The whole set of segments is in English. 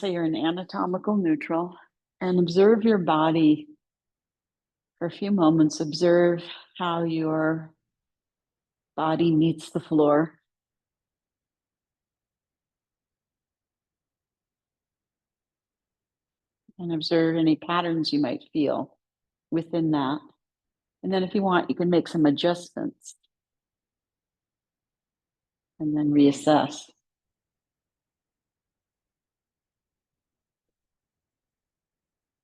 say you're in anatomical neutral, and observe your body for a few moments. Observe how your body meets the floor. And observe any patterns you might feel within that. And then if you want, you can make some adjustments and then reassess.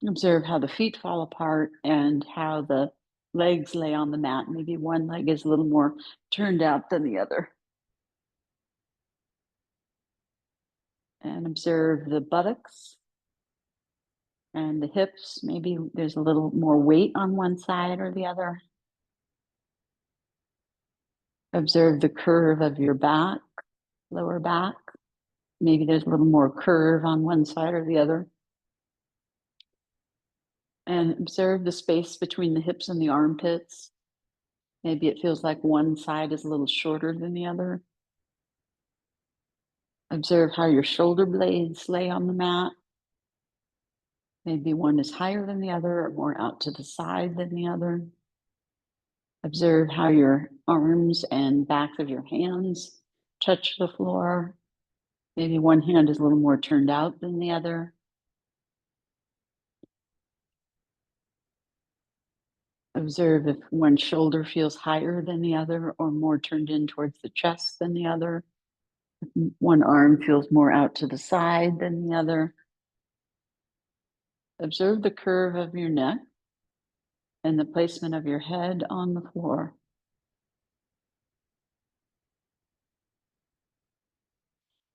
Observe how the feet fall apart and how the legs lay on the mat. Maybe one leg is a little more turned out than the other. And observe the buttocks and the hips. Maybe there's a little more weight on one side or the other. Observe the curve of your back, lower back. Maybe there's a little more curve on one side or the other. And observe the space between the hips and the armpits. Maybe it feels like one side is a little shorter than the other. Observe how your shoulder blades lay on the mat. Maybe one is higher than the other or more out to the side than the other. Observe how your arms and backs of your hands touch the floor. Maybe one hand is a little more turned out than the other. Observe if one shoulder feels higher than the other or more turned in towards the chest than the other. If one arm feels more out to the side than the other. Observe the curve of your neck and the placement of your head on the floor.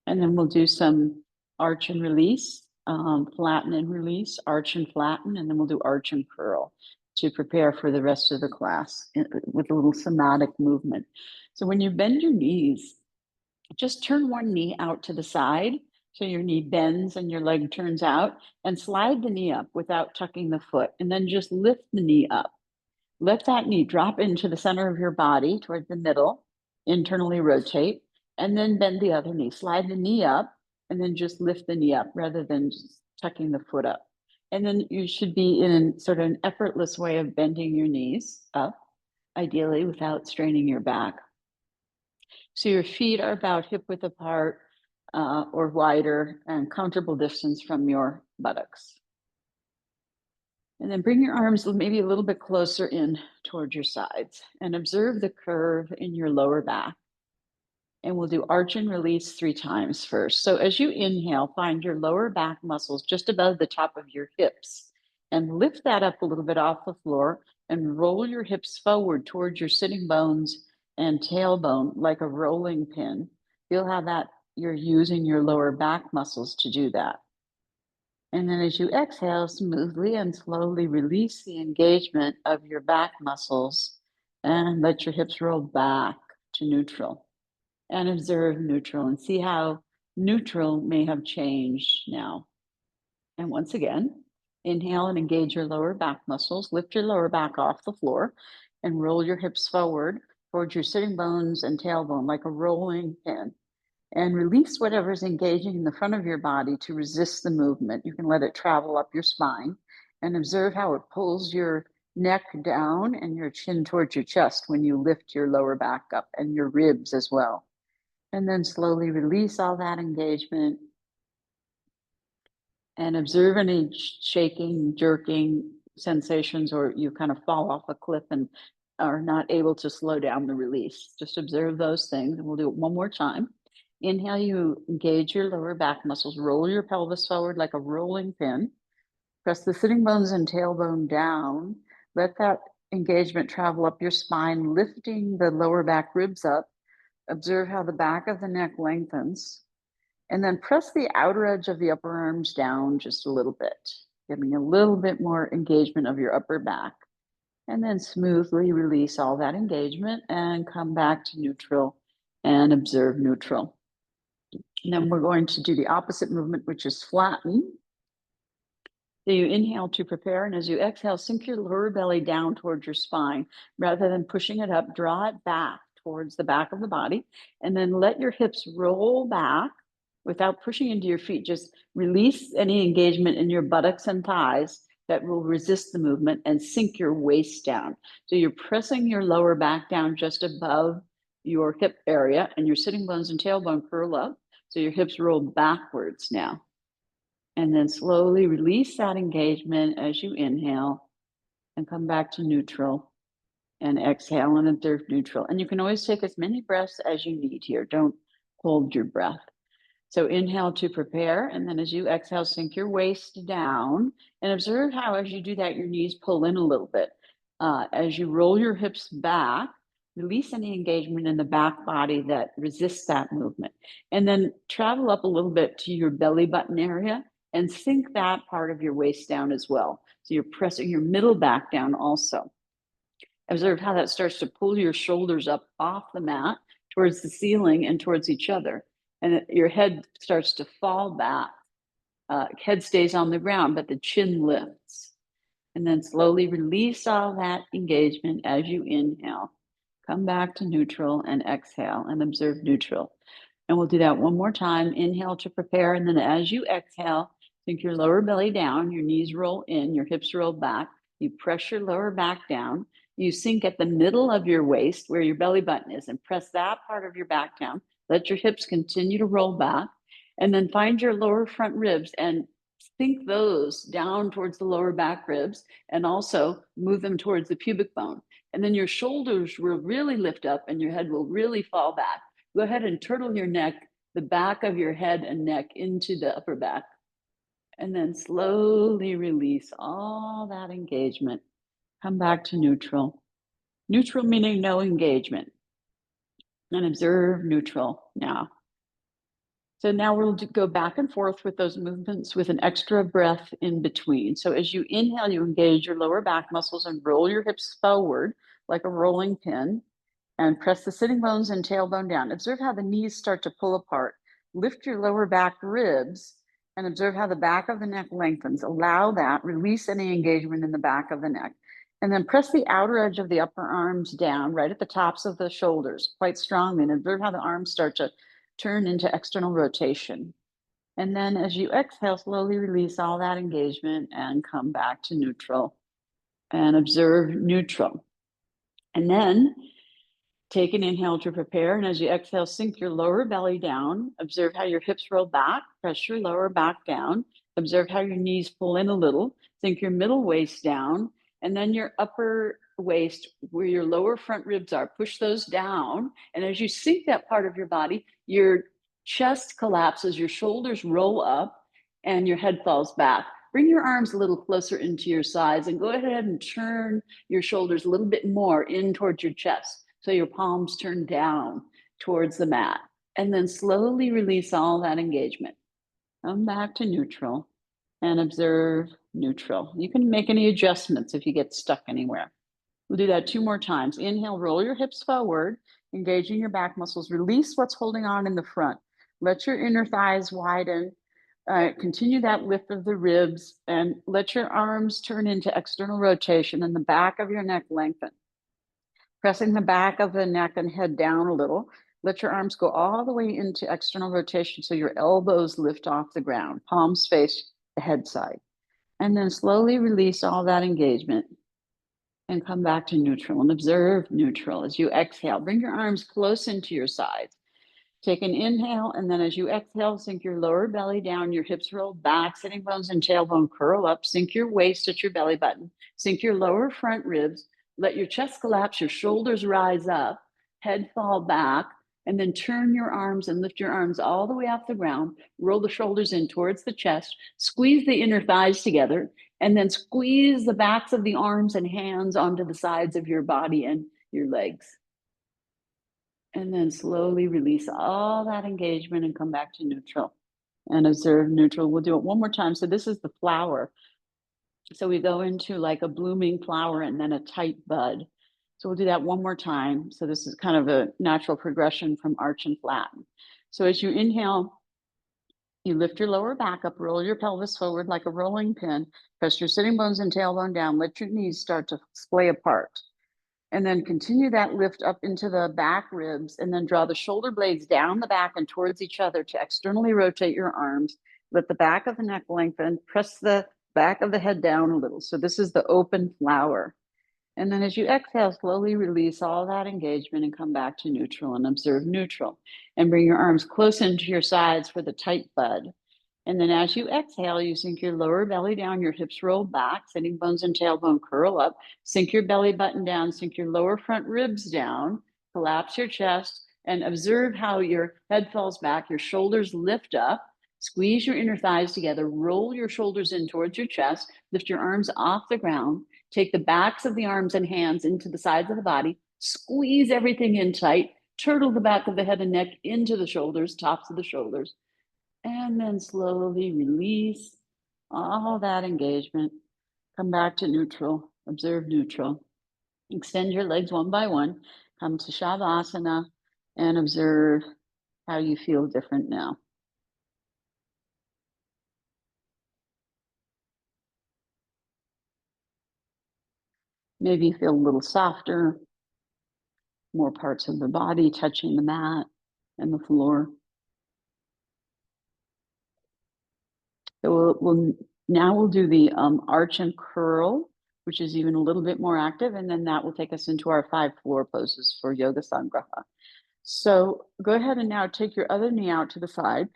And then we'll do some arch and release, flatten and release, arch and flatten, and then we'll do arch and curl to prepare for the rest of the class with a little somatic movement. So when you bend your knees, just turn one knee out to the side so your knee bends and your leg turns out, and slide the knee up without tucking the foot, and then just lift the knee up. Let that knee drop into the center of your body toward the middle, internally rotate, and then bend the other knee. Slide the knee up and then just lift the knee up rather than just tucking the foot up. And then you should be in sort of an effortless way of bending your knees up, ideally without straining your back. So your feet are about hip width apart or wider and comfortable distance from your buttocks. And then bring your arms maybe a little bit closer in towards your sides and observe the curve in your lower back. And we'll do arch and release 3 times first. So as you inhale, find your lower back muscles just above the top of your hips and lift that up a little bit off the floor and roll your hips forward towards your sitting bones and tailbone like a rolling pin. Feel how that you're using your lower back muscles to do that. And then as you exhale, smoothly and slowly release the engagement of your back muscles and let your hips roll back to neutral. And observe neutral and see how neutral may have changed now. And once again, inhale and engage your lower back muscles. Lift your lower back off the floor and roll your hips forward towards your sitting bones and tailbone like a rolling pin. And release whatever's engaging in the front of your body to resist the movement. You can let it travel up your spine and observe how it pulls your neck down and your chin towards your chest when you lift your lower back up and your ribs as well. And then slowly release all that engagement and observe any shaking, jerking sensations, or you kind of fall off a cliff and are not able to slow down the release. Just observe those things. And we'll do it one more time. Inhale, you engage your lower back muscles, roll your pelvis forward like a rolling pin. Press the sitting bones and tailbone down. Let that engagement travel up your spine, lifting the lower back ribs up. Observe how the back of the neck lengthens. And then press the outer edge of the upper arms down just a little bit, giving a little bit more engagement of your upper back. And then smoothly release all that engagement and come back to neutral and observe neutral. And then we're going to do the opposite movement, which is flatten. So you inhale to prepare, and as you exhale, sink your lower belly down towards your spine. Rather than pushing it up, draw it back towards the back of the body, and then let your hips roll back without pushing into your feet. Just release any engagement in your buttocks and thighs that will resist the movement, and sink your waist down. So you're pressing your lower back down just above your hip area, and your sitting bones and tailbone curl up. So your hips roll backwards now. And then slowly release that engagement as you inhale and come back to neutral, and exhale and observe neutral. And you can always take as many breaths as you need here. Don't hold your breath. So inhale to prepare, and then as you exhale, sink your waist down, and observe how as you do that, your knees pull in a little bit. As you roll your hips back, release any engagement in the back body that resists that movement. And then travel up a little bit to your belly button area and sink that part of your waist down as well. So you're pressing your middle back down also. Observe how that starts to pull your shoulders up off the mat towards the ceiling and towards each other. And your head starts to fall back. Head stays on the ground, but the chin lifts. And then slowly release all that engagement as you inhale. Come back to neutral and exhale and observe neutral. And we'll do that one more time. Inhale to prepare. And then as you exhale, sink your lower belly down, your knees roll in, your hips roll back. You press your lower back down. You sink at the middle of your waist where your belly button is, and press that part of your back down. Let your hips continue to roll back, and then find your lower front ribs and sink those down towards the lower back ribs, and also move them towards the pubic bone. And then your shoulders will really lift up and your head will really fall back. Go ahead and turtle your neck, the back of your head and neck into the upper back. And then slowly release all that engagement. Come back to neutral. Neutral meaning no engagement. And observe neutral now. So now we'll go back and forth with those movements with an extra breath in between. So as you inhale, you engage your lower back muscles and roll your hips forward like a rolling pin, and press the sitting bones and tailbone down. Observe how the knees start to pull apart. Lift your lower back ribs and observe how the back of the neck lengthens. Allow that, release any engagement in the back of the neck. And then press the outer edge of the upper arms down right at the tops of the shoulders quite strongly, and observe how the arms start to turn into external rotation. And then as you exhale, slowly release all that engagement and come back to neutral and observe neutral. And then take an inhale to prepare. And as you exhale, sink your lower belly down. Observe how your hips roll back, press your lower back down. Observe how your knees pull in a little. Sink your middle waist down, and then your upper waist where your lower front ribs are, push those down. And as you sink that part of your body, your chest collapses, your shoulders roll up, and your head falls back. Bring your arms a little closer into your sides and go ahead and turn your shoulders a little bit more in towards your chest. So your palms turn down towards the mat. And then slowly release all that engagement. Come back to neutral and observe neutral. You can make any adjustments if you get stuck anywhere. We'll do that 2 more times. Inhale, roll your hips forward, engaging your back muscles. Release what's holding on in the front. Let your inner thighs widen. Continue that lift of the ribs, and let your arms turn into external rotation and the back of your neck lengthen. Pressing the back of the neck and head down a little. Let your arms go all the way into external rotation so your elbows lift off the ground, palms face the head side. And then slowly release all that engagement and come back to neutral and observe neutral. As you exhale, bring your arms close into your sides. Take an inhale, and then as you exhale, sink your lower belly down, your hips roll back, sitting bones and tailbone curl up, sink your waist at your belly button, sink your lower front ribs, let your chest collapse, your shoulders rise up, head fall back, and then turn your arms and lift your arms all the way off the ground, roll the shoulders in towards the chest, squeeze the inner thighs together, and then squeeze the backs of the arms and hands onto the sides of your body and your legs. And then slowly release all that engagement and come back to neutral and observe neutral. We'll do it one more time. So this is the flower. So we go into like a blooming flower and then a tight bud. So we'll do that one more time. So this is kind of a natural progression from arch and flatten. So as you inhale, you lift your lower back up, roll your pelvis forward like a rolling pin, press your sitting bones and tailbone down, let your knees start to splay apart. And then continue that lift up into the back ribs, and then draw the shoulder blades down the back and towards each other to externally rotate your arms. Let the back of the neck lengthen, press the back of the head down a little. So this is the open flower. And then as you exhale, slowly release all that engagement and come back to neutral and observe neutral. And bring your arms close into your sides for the tight bud. And then as you exhale, you sink your lower belly down, your hips roll back, sitting bones and tailbone curl up, sink your belly button down, sink your lower front ribs down, collapse your chest, and observe how your head falls back, your shoulders lift up, squeeze your inner thighs together, roll your shoulders in towards your chest, lift your arms off the ground, take the backs of the arms and hands into the sides of the body, squeeze everything in tight, turtle the back of the head and neck into the shoulders, tops of the shoulders. And then slowly release all that engagement. Come back to neutral, observe neutral. Extend your legs one by one. Come to Shavasana and observe how you feel different now. Maybe you feel a little softer, more parts of the body touching the mat and the floor. So we'll do the arch and curl, which is even a little bit more active, and then that will take us into our 5 floor poses for Yoga Sangraha. So go ahead and now take your other knee out to the side.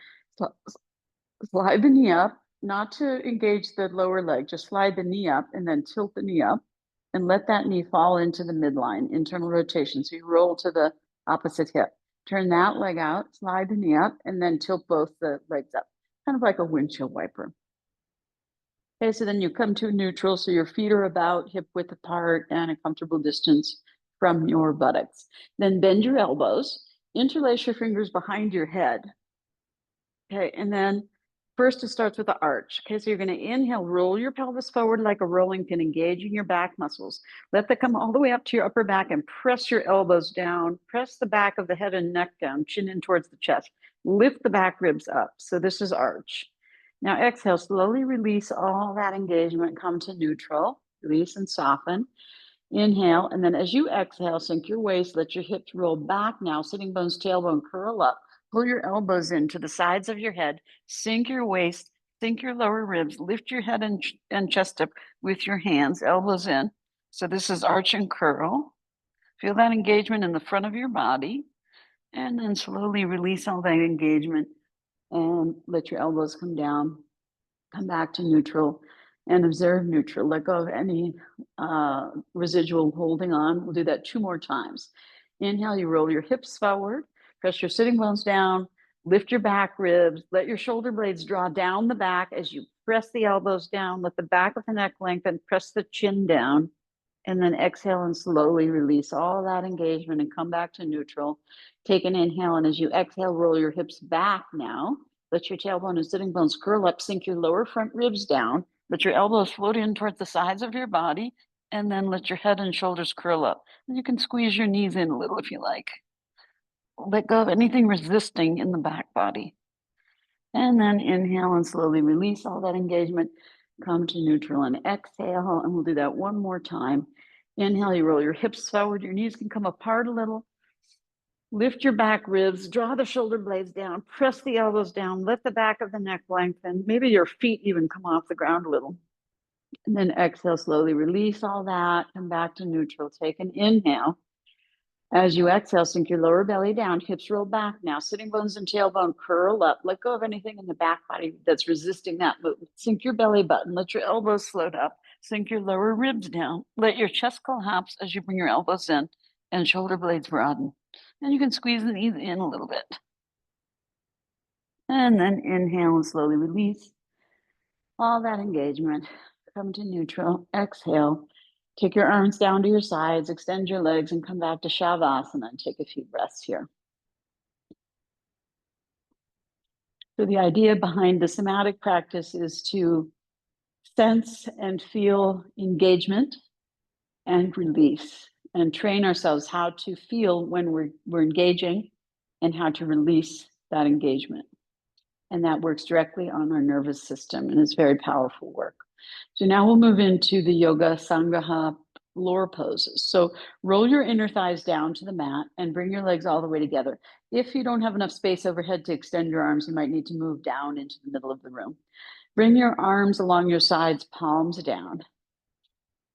Slide the knee up, not to engage the lower leg, just slide the knee up and then tilt the knee up and let that knee fall into the midline, internal rotation. So you roll to the opposite hip. Turn that leg out, slide the knee up, and then tilt both the legs up, kind of like a windshield wiper. Okay, so then you come to neutral, so your feet are about hip width apart and a comfortable distance from your buttocks. Then bend your elbows, interlace your fingers behind your head. Okay, and then first it starts with the arch. Okay, so you're going to inhale, roll your pelvis forward like a rolling pin, engaging your back muscles. Let that come all the way up to your upper back and press your elbows down. Press the back of the head and neck down, chin in towards the chest. Lift the back ribs up. So this is arch. Now exhale, slowly release all that engagement, come to neutral, release and soften. Inhale, and then as you exhale, sink your waist, let your hips roll back now, sitting bones, tailbone, curl up. Pull your elbows into the sides of your head, sink your waist, sink your lower ribs, lift your head and chest up with your hands, elbows in. So this is arch and curl. Feel that engagement in the front of your body, and then slowly release all that engagement and let your elbows come down, come back to neutral and observe neutral. Let go of any residual holding on. We'll do that 2 more times. Inhale, you roll your hips forward, press your sitting bones down, lift your back ribs, let your shoulder blades draw down the back as you press the elbows down, let the back of the neck lengthen, press the chin down, and then exhale and slowly release all that engagement and come back to neutral. Take an inhale, and as you exhale, roll your hips back now. Let your tailbone and sitting bones curl up, sink your lower front ribs down, let your elbows float in towards the sides of your body, and then let your head and shoulders curl up. And you can squeeze your knees in a little if you like. Let go of anything resisting in the back body. And then inhale and slowly release all that engagement. Come to neutral and exhale, and we'll do that 1 more time. Inhale, you roll your hips forward, your knees can come apart a little. Lift your back ribs, draw the shoulder blades down, press the elbows down, let the back of the neck lengthen. Maybe your feet even come off the ground a little. And then exhale, slowly release all that, come back to neutral. Take an inhale. As you exhale, sink your lower belly down, hips roll back now, sitting bones and tailbone curl up. Let go of anything in the back body that's resisting that movement. Sink your belly button, let your elbows float up, sink your lower ribs down, let your chest collapse as you bring your elbows in and shoulder blades broaden. And you can squeeze the knees in a little bit. And then inhale and slowly release all that engagement. Come to neutral, exhale. Take your arms down to your sides, extend your legs, and come back to Shavasana and take a few breaths here. So the idea behind the somatic practice is to sense and feel engagement and release, and train ourselves how to feel when we're engaging and how to release that engagement. And that works directly on our nervous system, and it's very powerful work. So now we'll move into the Yoga Sangraha floor poses. So roll your inner thighs down to the mat and bring your legs all the way together. If you don't have enough space overhead to extend your arms, you might need to move down into the middle of the room. Bring your arms along your sides, palms down.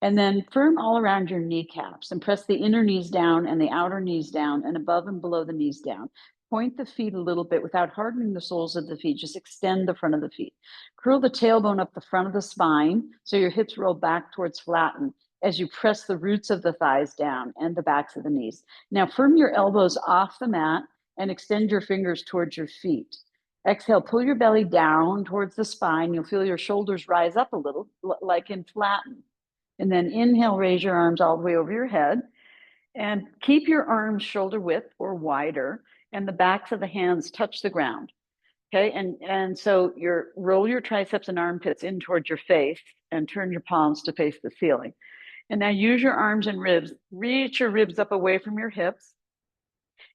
And then firm all around your kneecaps and press the inner knees down and the outer knees down and above and below the knees down. Point the feet a little bit without hardening the soles of the feet. Just extend the front of the feet. Curl the tailbone up the front of the spine so your hips roll back towards flatten as you press the roots of the thighs down and the backs of the knees. Now firm your elbows off the mat and extend your fingers towards your feet. Exhale, pull your belly down towards the spine. You'll feel your shoulders rise up a little, like in flatten. And then inhale, raise your arms all the way over your head and keep your arms shoulder width or wider and the backs of the hands touch the ground. Okay, and so roll your triceps and armpits in towards your face and turn your palms to face the ceiling. And now use your arms and ribs, reach your ribs up away from your hips.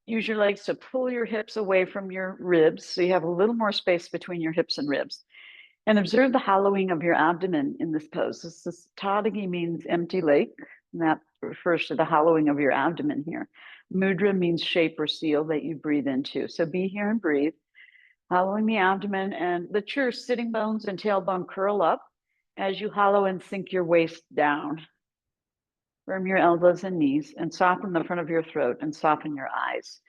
Use your legs to pull your hips away from your ribs so you have a little more space between your hips and ribs. And observe the hollowing of your abdomen in this pose. This Tadagi means empty lake, and that refers to the hollowing of your abdomen here. Mudra means shape or seal that you breathe into. So be here and breathe, hollowing the abdomen, and let your sitting bones and tailbone curl up as you hollow and sink your waist down. Firm your elbows and knees and soften the front of your throat and soften your eyes.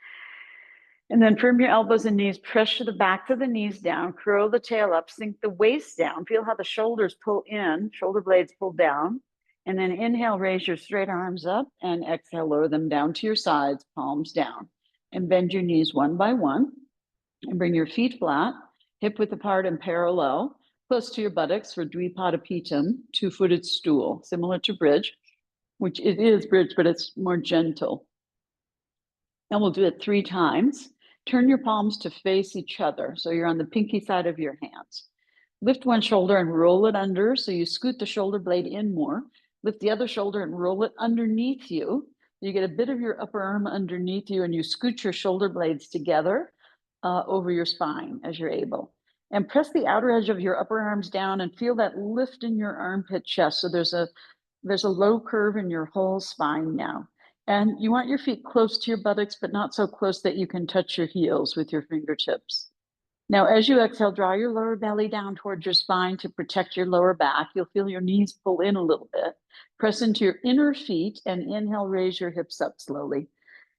And then firm your elbows and knees, pressure the back of the knees down, curl the tail up, sink the waist down. Feel how the shoulders pull in, shoulder blades pull down. And then inhale, raise your straight arms up and exhale, lower them down to your sides, palms down. And bend your knees one by one and bring your feet flat, hip width apart and parallel, close to your buttocks for Dvipadapitam, two-footed stool, similar to bridge, which it is bridge, but it's more gentle. And we'll do it 3 times. Turn your palms to face each other. So you're on the pinky side of your hands. Lift one shoulder and roll it under. So you scoot the shoulder blade in more. Lift the other shoulder and roll it underneath you. You get a bit of your upper arm underneath you and you scoot your shoulder blades together over your spine as you're able. And press the outer edge of your upper arms down and feel that lift in your armpit chest. So there's a low curve in your whole spine now. And you want your feet close to your buttocks, but not so close that you can touch your heels with your fingertips. Now, as you exhale, draw your lower belly down towards your spine to protect your lower back. You'll feel your knees pull in a little bit. Press into your inner feet and inhale, raise your hips up slowly.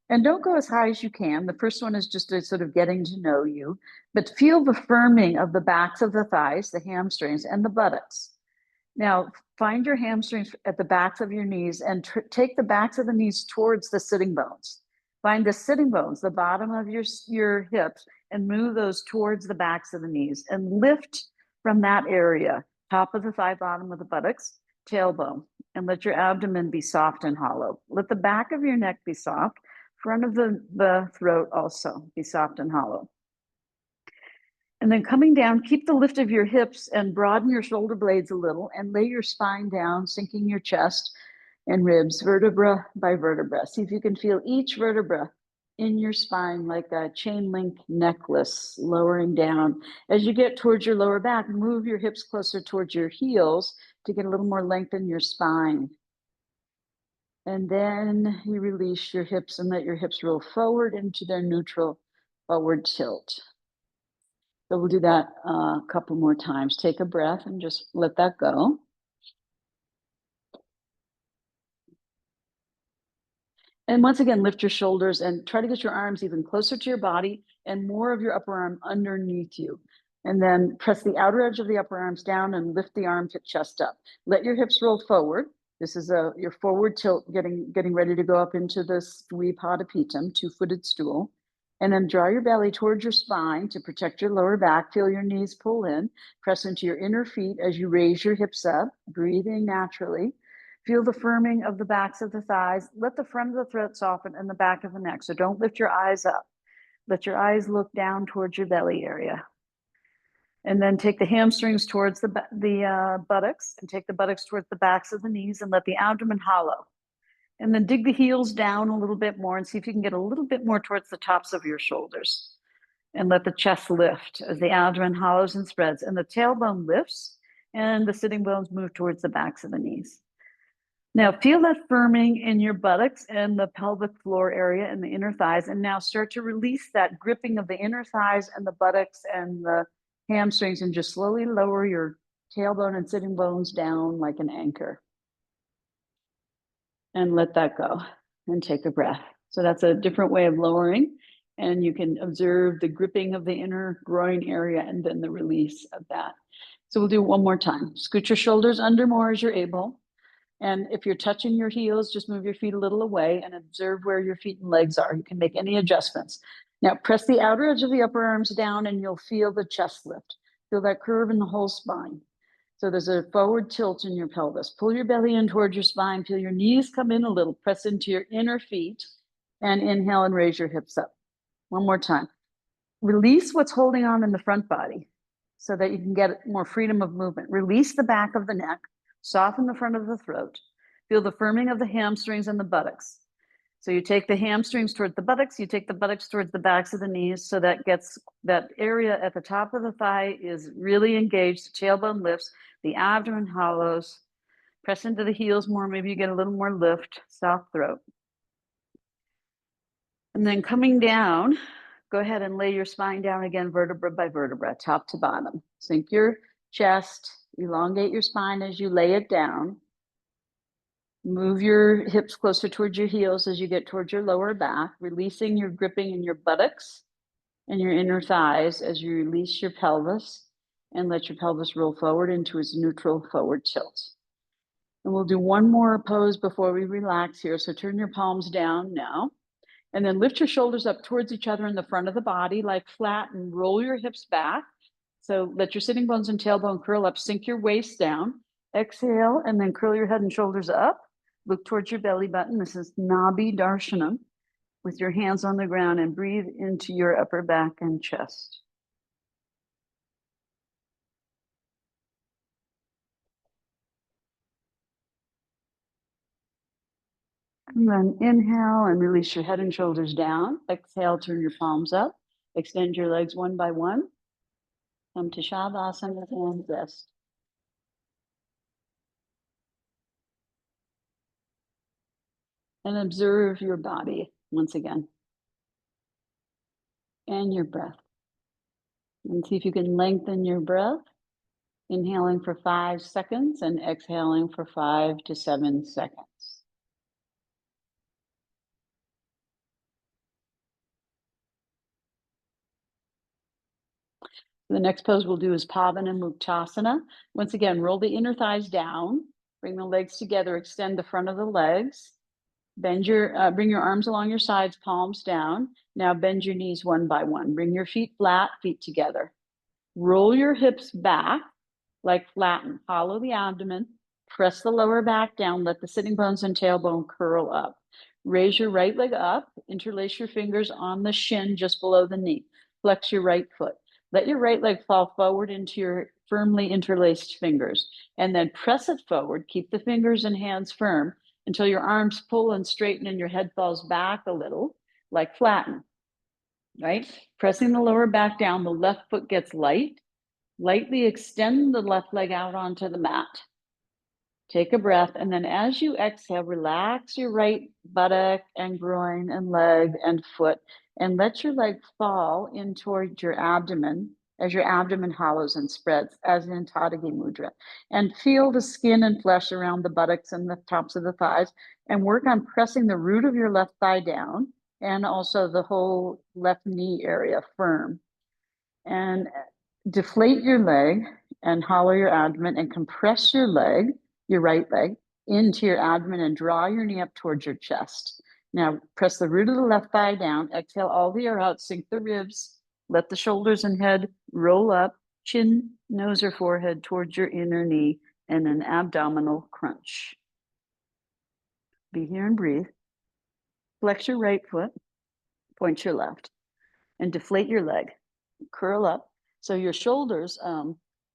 And don't go as high as you can. The first one is just a sort of getting to know you, but feel the firming of the backs of the thighs, the hamstrings, and the buttocks. Now, find your hamstrings at the backs of your knees and take the backs of the knees towards the sitting bones. Find the sitting bones, the bottom of your hips, and move those towards the backs of the knees and lift from that area, top of the thigh, bottom of the buttocks, tailbone, and let your abdomen be soft and hollow. Let the back of your neck be soft, front of the throat also be soft and hollow. And then coming down, keep the lift of your hips and broaden your shoulder blades a little and lay your spine down, sinking your chest and ribs, vertebra by vertebra. See if you can feel each vertebra in your spine like a chain link necklace lowering down. As you get towards your lower back, move your hips closer towards your heels to get a little more length in your spine. And then you release your hips and let your hips roll forward into their neutral forward tilt. So we'll do that a couple more times. Take a breath and just let that go. And once again, lift your shoulders and try to get your arms even closer to your body and more of your upper arm underneath you. And then press the outer edge of the upper arms down and lift the armpit chest up. Let your hips roll forward. This is your forward tilt, getting ready to go up into this Dvipadapitam, two-footed stool. And then draw your belly towards your spine to protect your lower back. Feel your knees pull in. Press into your inner feet as you raise your hips up, breathing naturally. Feel the firming of the backs of the thighs. Let the front of the throat soften and the back of the neck. So don't lift your eyes up. Let your eyes look down towards your belly area. And then take the hamstrings towards the buttocks and take the buttocks towards the backs of the knees and let the abdomen hollow. And then dig the heels down a little bit more and see if you can get a little bit more towards the tops of your shoulders. And let the chest lift as the abdomen hollows and spreads and the tailbone lifts and the sitting bones move towards the backs of the knees. Now feel that firming in your buttocks and the pelvic floor area and the inner thighs. And now start to release that gripping of the inner thighs and the buttocks and the hamstrings, and just slowly lower your tailbone and sitting bones down like an anchor. And let that go and take a breath. So that's a different way of lowering. And you can observe the gripping of the inner groin area and then the release of that. So we'll do it one more time. Scoot your shoulders under more as you're able. And if you're touching your heels, just move your feet a little away and observe where your feet and legs are. You can make any adjustments. Now press the outer edge of the upper arms down and you'll feel the chest lift. Feel that curve in the whole spine. So there's a forward tilt in your pelvis. Pull your belly in towards your spine. Feel your knees come in a little. Press into your inner feet and inhale and raise your hips up. One more time. Release what's holding on in the front body so that you can get more freedom of movement. Release the back of the neck. Soften the front of the throat. Feel the firming of the hamstrings and the buttocks. So you take the hamstrings towards the buttocks, you take the buttocks towards the backs of the knees, so that gets that area at the top of the thigh is really engaged, the tailbone lifts, the abdomen hollows, press into the heels more, maybe you get a little more lift, soft throat. And then coming down, go ahead and lay your spine down again, vertebra by vertebra, top to bottom. Sink your chest, elongate your spine as you lay it down. Move your hips closer towards your heels as you get towards your lower back, releasing your gripping in your buttocks and your inner thighs as you release your pelvis and let your pelvis roll forward into its neutral forward tilt. And we'll do one more pose before we relax here. So turn your palms down now, and then lift your shoulders up towards each other in the front of the body, like flat, and roll your hips back. So let your sitting bones and tailbone curl up, sink your waist down, exhale, and then curl your head and shoulders up. Look towards your belly button. This is Nabhi Darshanam, with your hands on the ground, and breathe into your upper back and chest. And then inhale and release your head and shoulders down. Exhale, turn your palms up. Extend your legs one by one. Come to Shavasana and rest. And observe your body once again. And your breath. And see if you can lengthen your breath. Inhaling for 5 seconds and exhaling for 5 to 7 seconds. The next pose we'll do is Pavana Muktasana. Once again, roll the inner thighs down, bring the legs together, extend the front of the legs, bring your arms along your sides, palms down. Now bend your knees one by one. Bring your feet flat, feet together. Roll your hips back, like flatten. Hollow the abdomen, press the lower back down, let the sitting bones and tailbone curl up. Raise your right leg up, interlace your fingers on the shin just below the knee. Flex your right foot. Let your right leg fall forward into your firmly interlaced fingers, and then press it forward. Keep the fingers and hands firm until your arms pull and straighten and your head falls back a little, like flatten, right? Pressing the lower back down, the left foot gets light. Lightly extend the left leg out onto the mat. Take a breath, and then as you exhale, relax your right buttock and groin and leg and foot, and let your leg fall in towards your abdomen as your abdomen hollows and spreads, as in Tadagi Mudra. And feel the skin and flesh around the buttocks and the tops of the thighs, and work on pressing the root of your left thigh down and also the whole left knee area firm. And deflate your leg and hollow your abdomen and compress your leg, your right leg, into your abdomen and draw your knee up towards your chest. Now press the root of the left thigh down, exhale all the air out, sink the ribs, let the shoulders and head roll up, chin, nose, or forehead towards your inner knee, and an abdominal crunch. Be here and breathe. Flex your right foot, point your left, and deflate your leg. Curl up. So your shoulders,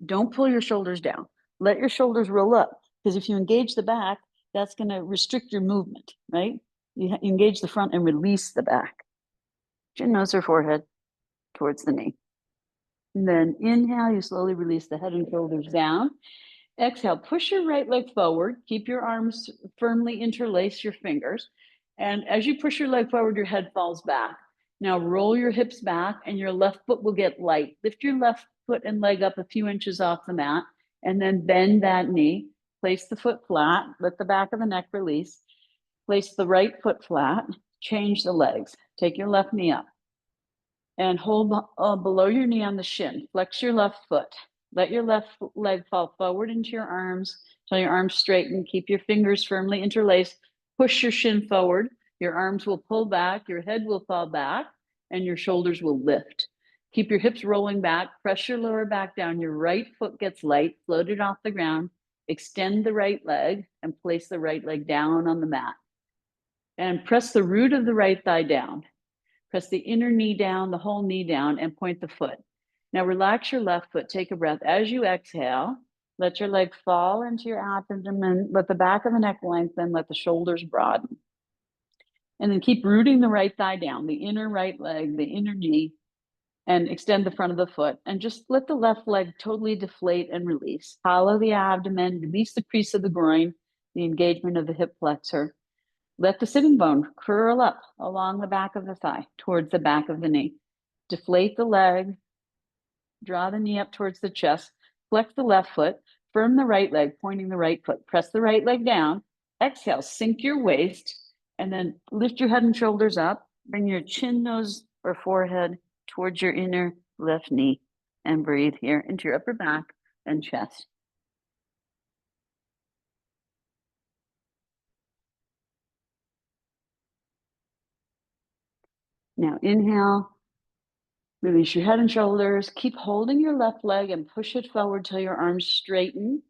don't pull your shoulders down. Let your shoulders roll up, because if you engage the back, that's going to restrict your movement, right? You engage the front and release the back. Chin, nose, or forehead towards the knee. And then inhale, you slowly release the head and shoulders down. Exhale, push your right leg forward. Keep your arms firmly interlace your fingers. And as you push your leg forward, your head falls back. Now roll your hips back and your left foot will get light. Lift your left foot and leg up a few inches off the mat and then bend that knee. Place the foot flat, let the back of the neck release. Place the right foot flat, change the legs. Take your left knee up and hold below your knee on the shin. Flex your left foot. Let your left leg fall forward into your arms till your arms straighten. Keep your fingers firmly interlaced. Push your shin forward. Your arms will pull back, your head will fall back, and your shoulders will lift. Keep your hips rolling back. Press your lower back down. Your right foot gets light, float it off the ground. Extend the right leg and place the right leg down on the mat. And press the root of the right thigh down. Press the inner knee down, the whole knee down, and point the foot. Now relax your left foot. Take a breath. As you exhale, let your leg fall into your abdomen. Let the back of the neck lengthen. Let the shoulders broaden. And then keep rooting the right thigh down, the inner right leg, the inner knee, and extend the front of the foot. And just let the left leg totally deflate and release. Hollow the abdomen, release the crease of the groin, the engagement of the hip flexor. Let the sitting bone curl up along the back of the thigh towards the back of the knee. Deflate the leg, draw the knee up towards the chest, flex the left foot, firm the right leg, pointing the right foot. Press the right leg down. Exhale, sink your waist, and then lift your head and shoulders up. Bring your chin, nose, or forehead towards your inner left knee and breathe here into your upper back and chest. Now inhale, release your head and shoulders. Keep holding your left leg and push it forward till your arms straighten.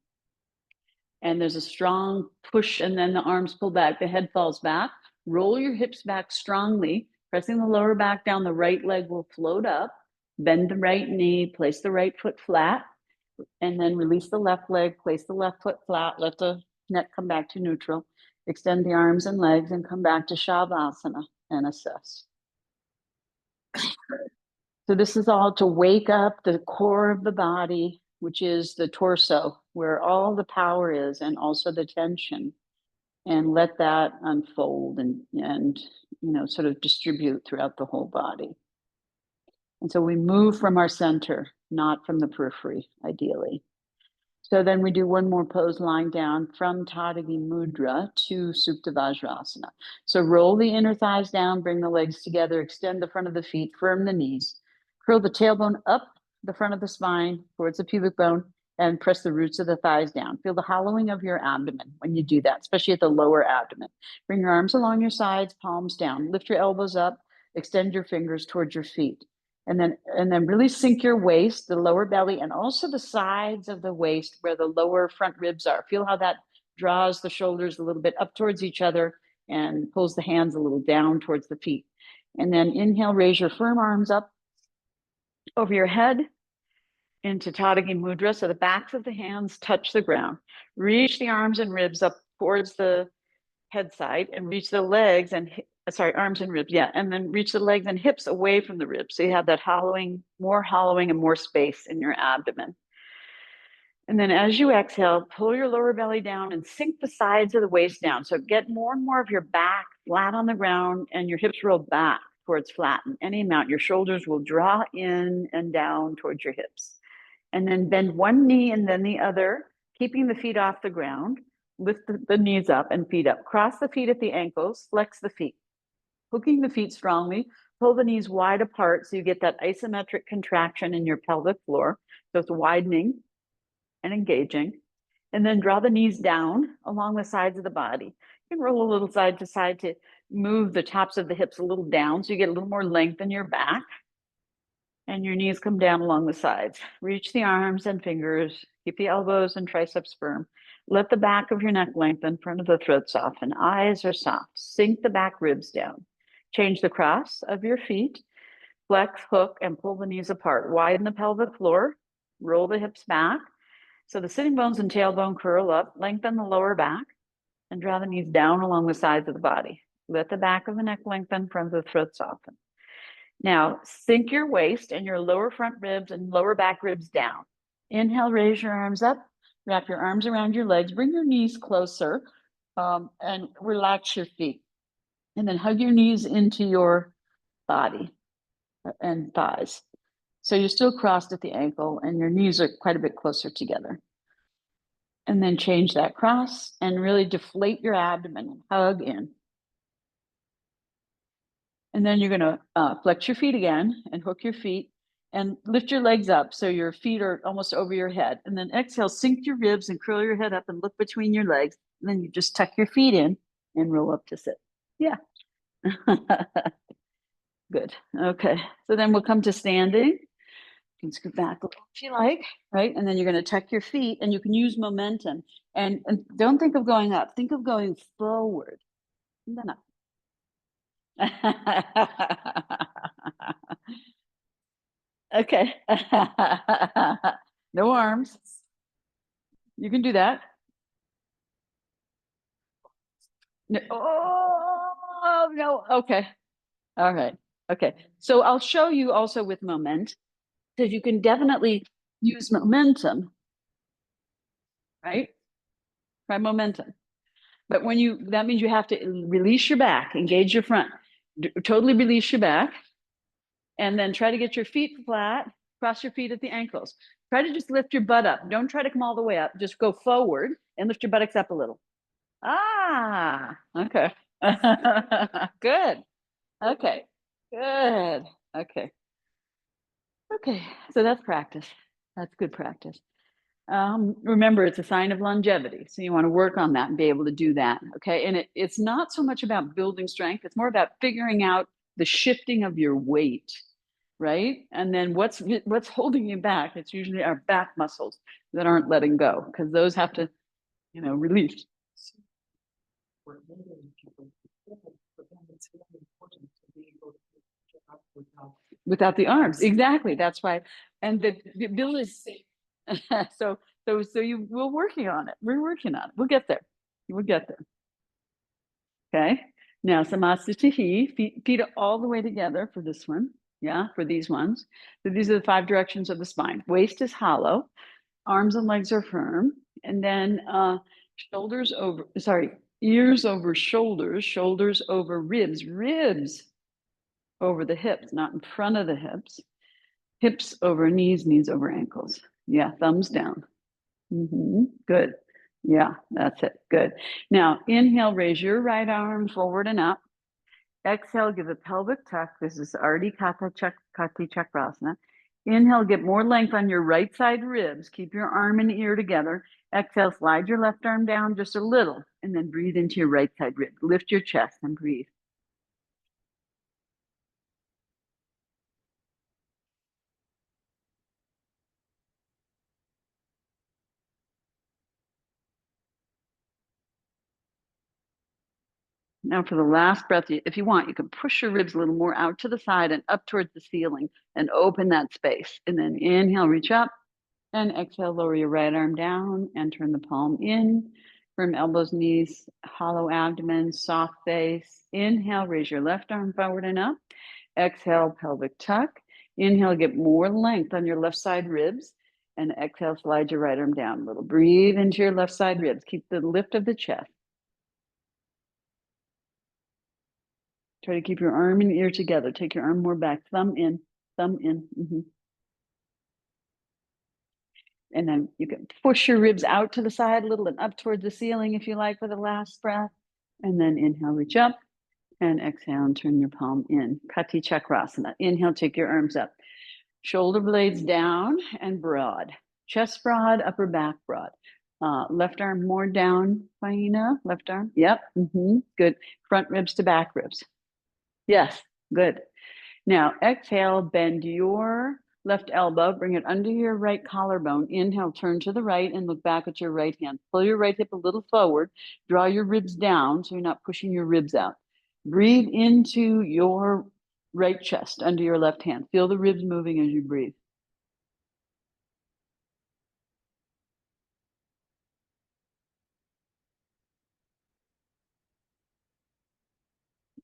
And there's a strong push, and then the arms pull back, the head falls back. Roll your hips back strongly, pressing the lower back down. The right leg will float up. Bend the right knee, place the right foot flat, and then release the left leg, place the left foot flat, let the neck come back to neutral. Extend the arms and legs and come back to Shavasana and assess. So this is all to wake up the core of the body, which is the torso, where all the power is and also the tension, and let that unfold and sort of distribute throughout the whole body. And so we move from our center, not from the periphery, ideally. So then we do one more pose lying down from Tadagi Mudra to Supta Vajrasana. So roll the inner thighs down, bring the legs together, extend the front of the feet, firm the knees, curl the tailbone up the front of the spine towards the pubic bone, and press the roots of the thighs down. Feel the hollowing of your abdomen when you do that, especially at the lower abdomen. Bring your arms along your sides, palms down. Lift your elbows up, extend your fingers towards your feet. And then really sink your waist, the lower belly, and also the sides of the waist where the lower front ribs are. Feel how that draws the shoulders a little bit up towards each other and pulls the hands a little down towards the feet. And then inhale, raise your firm arms up over your head into Tadagi Mudra. So the backs of the hands touch the ground. Reach the arms and ribs up towards the head side and reach the legs and arms and ribs. Yeah. And then reach the legs and hips away from the ribs. So you have that hollowing and more space in your abdomen. And then as you exhale, pull your lower belly down and sink the sides of the waist down. So get more and more of your back flat on the ground and your hips roll back towards flatten. Any amount, your shoulders will draw in and down towards your hips. And then bend one knee and then the other, keeping the feet off the ground. Lift the knees up and feet up. Cross the feet at the ankles, flex the feet. Hooking the feet strongly, pull the knees wide apart so you get that isometric contraction in your pelvic floor. So it's widening and engaging. And then draw the knees down along the sides of the body. You can roll a little side to side to move the tops of the hips a little down so you get a little more length in your back. And your knees come down along the sides. Reach the arms and fingers. Keep the elbows and triceps firm. Let the back of your neck lengthen, front of the throat soften. Eyes are soft. Sink the back ribs down. Change the cross of your feet. Flex, hook, and pull the knees apart. Widen the pelvic floor. Roll the hips back. So the sitting bones and tailbone curl up. Lengthen the lower back. And draw the knees down along the sides of the body. Let the back of the neck lengthen, front of the throat soften. Now, sink your waist and your lower front ribs and lower back ribs down. Inhale, raise your arms up. Wrap your arms around your legs, bring your knees closer, and relax your feet. And then hug your knees into your body and thighs. So you're still crossed at the ankle and your knees are quite a bit closer together. And then change that cross and really deflate your abdomen and hug in. And then you're going to flex your feet again and hook your feet and lift your legs up so your feet are almost over your head. And then exhale, sink your ribs and curl your head up and look between your legs. And then you just tuck your feet in and roll up to sit. Yeah. Good. Okay. So then we'll come to standing. You can scoot back a little if you like, right? And then you're going to tuck your feet and you can use momentum. And don't think of going up. Think of going forward. And then up. Okay. No arms. You can do that. No. Oh, no. Okay. All right. Okay. So I'll show you also with moment, because you can definitely use momentum, right? Right, momentum. But when that means you have to release your back, engage your front, totally release your back, and then try to get your feet flat, cross your feet at the ankles. Try to just lift your butt up. Don't try to come all the way up. Just go forward and lift your buttocks up a little. Ah, okay. Good. Okay. Good. Okay. Okay. So that's practice. That's good practice. Remember, it's a sign of longevity. So you want to work on that and be able to do that. Okay. And it's not so much about building strength, it's more about figuring out the shifting of your weight, right? And then what's holding you back? It's usually our back muscles that aren't letting go because those have to, release. Without the arms, exactly. That's why. And the ability. so we're working on it. We're working on it. We'll get there. We'll get there. Okay. Now Samastitihi, feet all the way together for this one. Yeah, for these ones. So these are the 5 directions of the spine. Waist is hollow, arms and legs are firm, and then ears over shoulders, shoulders over ribs, ribs over the hips, not in front of the hips, hips over knees, knees over ankles. Yeah, thumbs down. Good. Yeah, that's it. Good. Now, inhale, raise your right arm forward and up. Exhale, give a pelvic tuck. This is Ardha Kati Chakrasana. Inhale, get more length on your right side ribs. Keep your arm and ear together. Exhale, slide your left arm down just a little, and then breathe into your right side rib. Lift your chest and breathe. Now for the last breath, if you want, you can push your ribs a little more out to the side and up towards the ceiling and open that space. And then inhale, reach up, and exhale, lower your right arm down and turn the palm in. Firm elbows, knees, hollow abdomen, soft face. Inhale, raise your left arm forward and up. Exhale, pelvic tuck. Inhale, get more length on your left side ribs. And exhale, slide your right arm down a little. Breathe into your left side ribs. Keep the lift of the chest. Try to keep your arm and ear together. Take your arm more back. Thumb in, thumb in. And then you can push your ribs out to the side a little and up towards the ceiling if you like for the last breath. And then inhale, reach up, and exhale and turn your palm in. Kati Chakrasana. Inhale, take your arms up. Shoulder blades down and broad. Chest broad, upper back broad. Left arm more down, Faina. Left arm. Yep. Good. Front ribs to back ribs. Yes. Good. Now exhale, bend your left elbow, bring it under your right collarbone. Inhale, turn to the right and look back at your right hand. Pull your right hip a little forward. Draw your ribs down so you're not pushing your ribs out. Breathe into your right chest under your left hand. Feel the ribs moving as you breathe.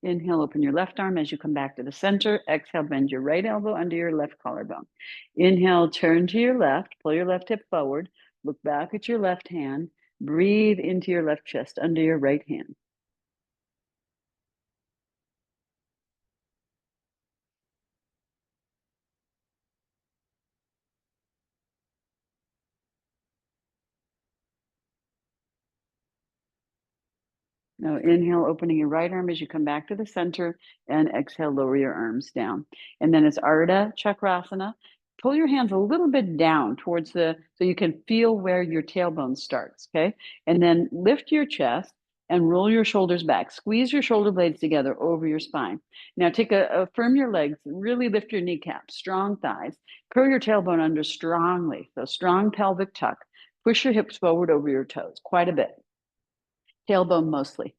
Inhale, open your left arm as you come back to the center. Exhale, bend your right elbow under your left collarbone. Inhale, turn to your left, pull your left hip forward. Look back at your left hand. Breathe into your left chest under your right hand. Now inhale, opening your right arm as you come back to the center, and exhale, lower your arms down. And then it's Ardha Chakrasana. Pull your hands a little bit down towards so you can feel where your tailbone starts, okay? And then lift your chest and roll your shoulders back. Squeeze your shoulder blades together over your spine. Now firm your legs, really lift your kneecaps, strong thighs. Curl your tailbone under strongly, so strong pelvic tuck. Push your hips forward over your toes, quite a bit. Tailbone mostly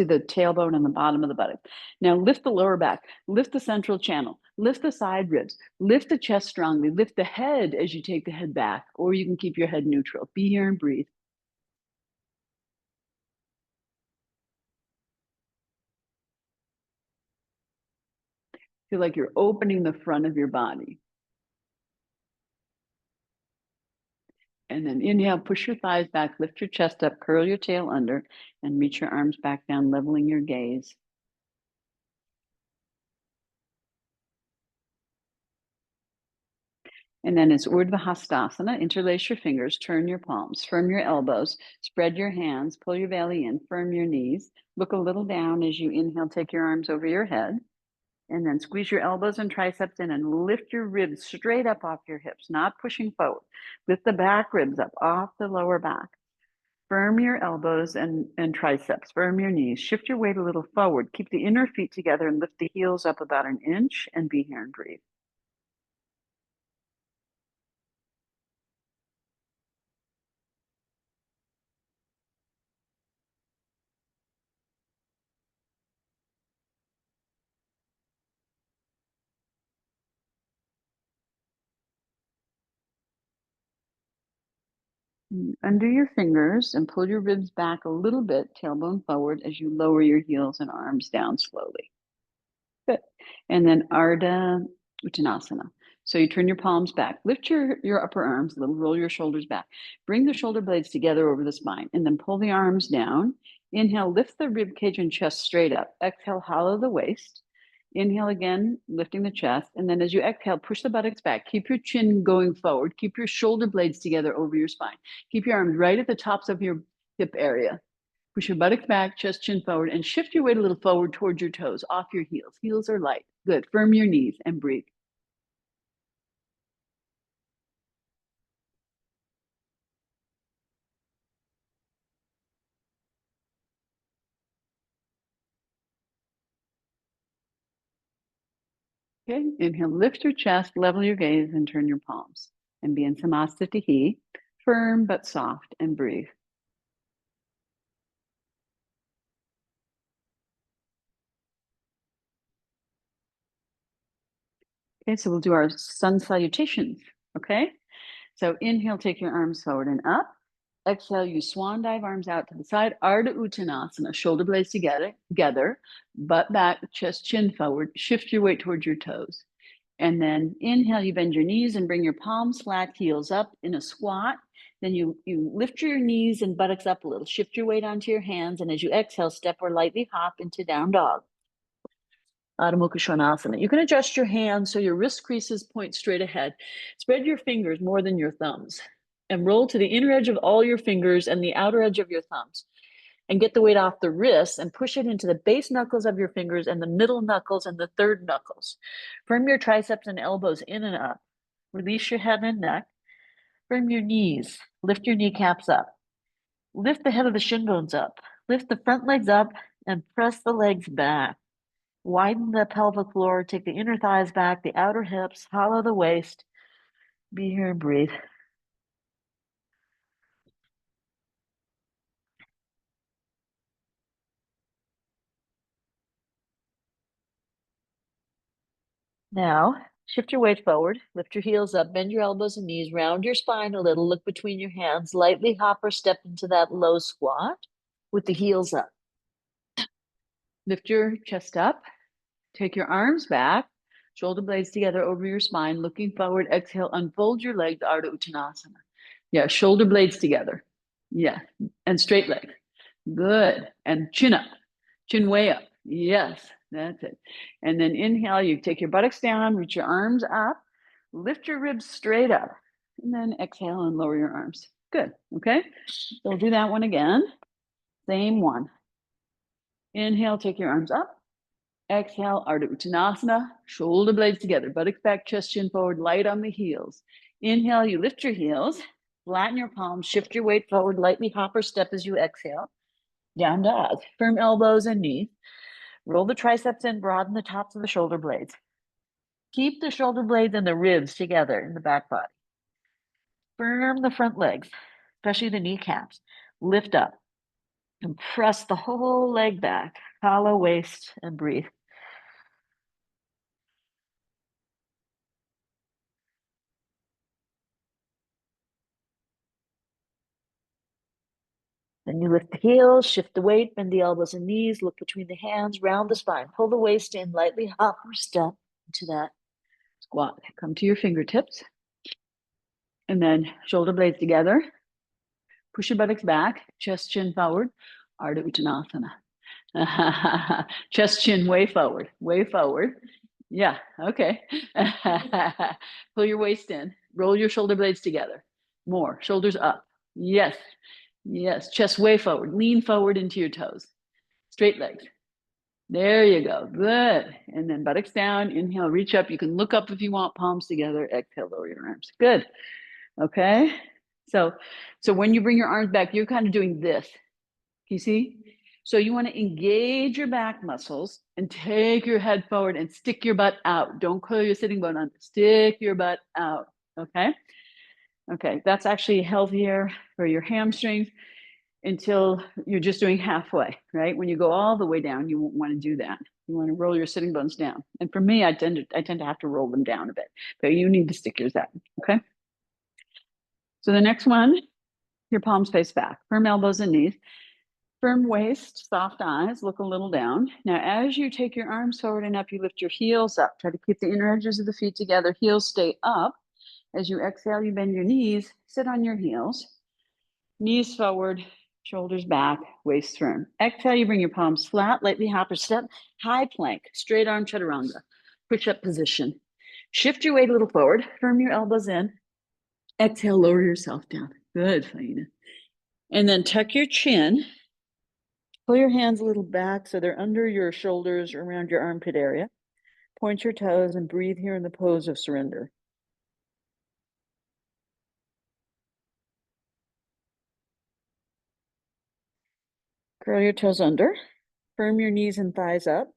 the tailbone and the bottom of the buttock. Now lift the lower back, lift the central channel, lift the side ribs, lift the chest strongly, lift the head as you take the head back, or you can keep your head neutral. Be here and breathe. Feel like you're opening the front of your body. And then inhale, push your thighs back, lift your chest up, curl your tail under, and reach your arms back down, leveling your gaze. And then it's Urdhva Hastasana. Interlace your fingers, turn your palms, firm your elbows, spread your hands, pull your belly in, firm your knees. Look a little down as you inhale, take your arms over your head. And then squeeze your elbows and triceps in and lift your ribs straight up off your hips, not pushing forward. Lift the back ribs up off the lower back. Firm your elbows and triceps, firm your knees. Shift your weight a little forward. Keep the inner feet together and lift the heels up about an inch and be here and breathe. Under your fingers and pull your ribs back a little bit, tailbone forward as you lower your heels and arms down slowly. Good. And then Ardha Uttanasana. So you turn your palms back, lift your upper arms a little, roll your shoulders back, bring the shoulder blades together over the spine, and then pull the arms down. Inhale, lift the rib cage and chest straight up. Exhale, hollow the waist. Inhale again, lifting the chest. And then as you exhale, push the buttocks back. Keep your chin going forward. Keep your shoulder blades together over your spine. Keep your arms right at the tops of your hip area. Push your buttocks back, chest, chin forward, and shift your weight a little forward towards your toes, off your heels. Heels are light. Good. Firm your knees and breathe. Okay. Inhale, lift your chest, level your gaze, and turn your palms. And be in Samasthiti, firm but soft, and breathe. Okay, so we'll do our sun salutations. Okay. So inhale, take your arms forward and up. Exhale, you swan dive, arms out to the side. Ardha Uttanasana, shoulder blades together, butt back, chest, chin forward. Shift your weight towards your toes. And then inhale, you bend your knees and bring your palms flat, heels up in a squat. Then you lift your knees and buttocks up a little. Shift your weight onto your hands. And as you exhale, step or lightly hop into down dog. Adho Mukha Svanasana. You can adjust your hands so your wrist creases point straight ahead. Spread your fingers more than your thumbs and roll to the inner edge of all your fingers and the outer edge of your thumbs. And get the weight off the wrists and push it into the base knuckles of your fingers and the middle knuckles and the third knuckles. Firm your triceps and elbows in and up. Release your head and neck. Firm your knees. Lift your kneecaps up. Lift the head of the shin bones up. Lift the front legs up and press the legs back. Widen the pelvic floor. Take the inner thighs back, the outer hips, hollow the waist. Be here and breathe. Now, shift your weight forward, lift your heels up, bend your elbows and knees, round your spine a little, look between your hands, lightly hop or step into that low squat with the heels up. Lift your chest up, take your arms back, shoulder blades together over your spine, looking forward, exhale, unfold your legs, Ardha Uttanasana. Yeah, shoulder blades together. Yeah, and straight leg. Good. And chin up, chin way up. Yes, that's it. And then inhale, you take your buttocks down, reach your arms up, lift your ribs straight up, and then exhale and lower your arms. Good. Okay. So we'll do that one again. Same one. Inhale, take your arms up. Exhale, Ardha Uttanasana, shoulder blades together, buttocks back, chest chin forward, light on the heels. Inhale, you lift your heels, flatten your palms, shift your weight forward, lightly hop or step as you exhale. Down dog, firm elbows and knees. Roll the triceps in, broaden the tops of the shoulder blades. Keep the shoulder blades and the ribs together in the back body. Firm the front legs, especially the kneecaps. Lift up and press the whole leg back, hollow waist, and breathe. Then you lift the heels, shift the weight, bend the elbows and knees, look between the hands, round the spine, pull the waist in, lightly hop or step into that squat. Come to your fingertips, and then shoulder blades together. Push your buttocks back, chest chin forward, Ardha Uttanasana. Chest chin way forward, way forward. Yeah, okay. Pull your waist in, roll your shoulder blades together. More, shoulders up. Yes, yes, chest way forward, lean forward into your toes. Straight legs. There you go. Good. And then buttocks down. Inhale, reach up. You can look up if you want, palms together. Exhale, lower your arms. Good. Okay. So when you bring your arms back, you're kind of doing this. Can you see? So you want to engage your back muscles and take your head forward and stick your butt out. Don't curl your sitting bone under. Stick your butt out. Okay. Okay. That's actually healthier for your hamstrings until you're just doing halfway, right? When you go all the way down, you won't want to do that. You want to roll your sitting bones down. And for me, I tend to have to roll them down a bit, but you need to stick yours out. Okay. So the next one, your palms face back, firm elbows and knees, firm waist, soft eyes, look a little down. Now, as you take your arms forward and up, you lift your heels up. Try to keep the inner edges of the feet together. Heels stay up. As you exhale, you bend your knees, sit on your heels, knees forward, shoulders back, waist firm. Exhale, you bring your palms flat, lightly hop or step, high plank, straight arm chaturanga, push-up position. Shift your weight a little forward, firm your elbows in. Exhale, lower yourself down. Good, Faina. And then tuck your chin. Pull your hands a little back so they're under your shoulders, around your armpit area. Point your toes and breathe here in the pose of surrender. Curl your toes under. Firm your knees and thighs up.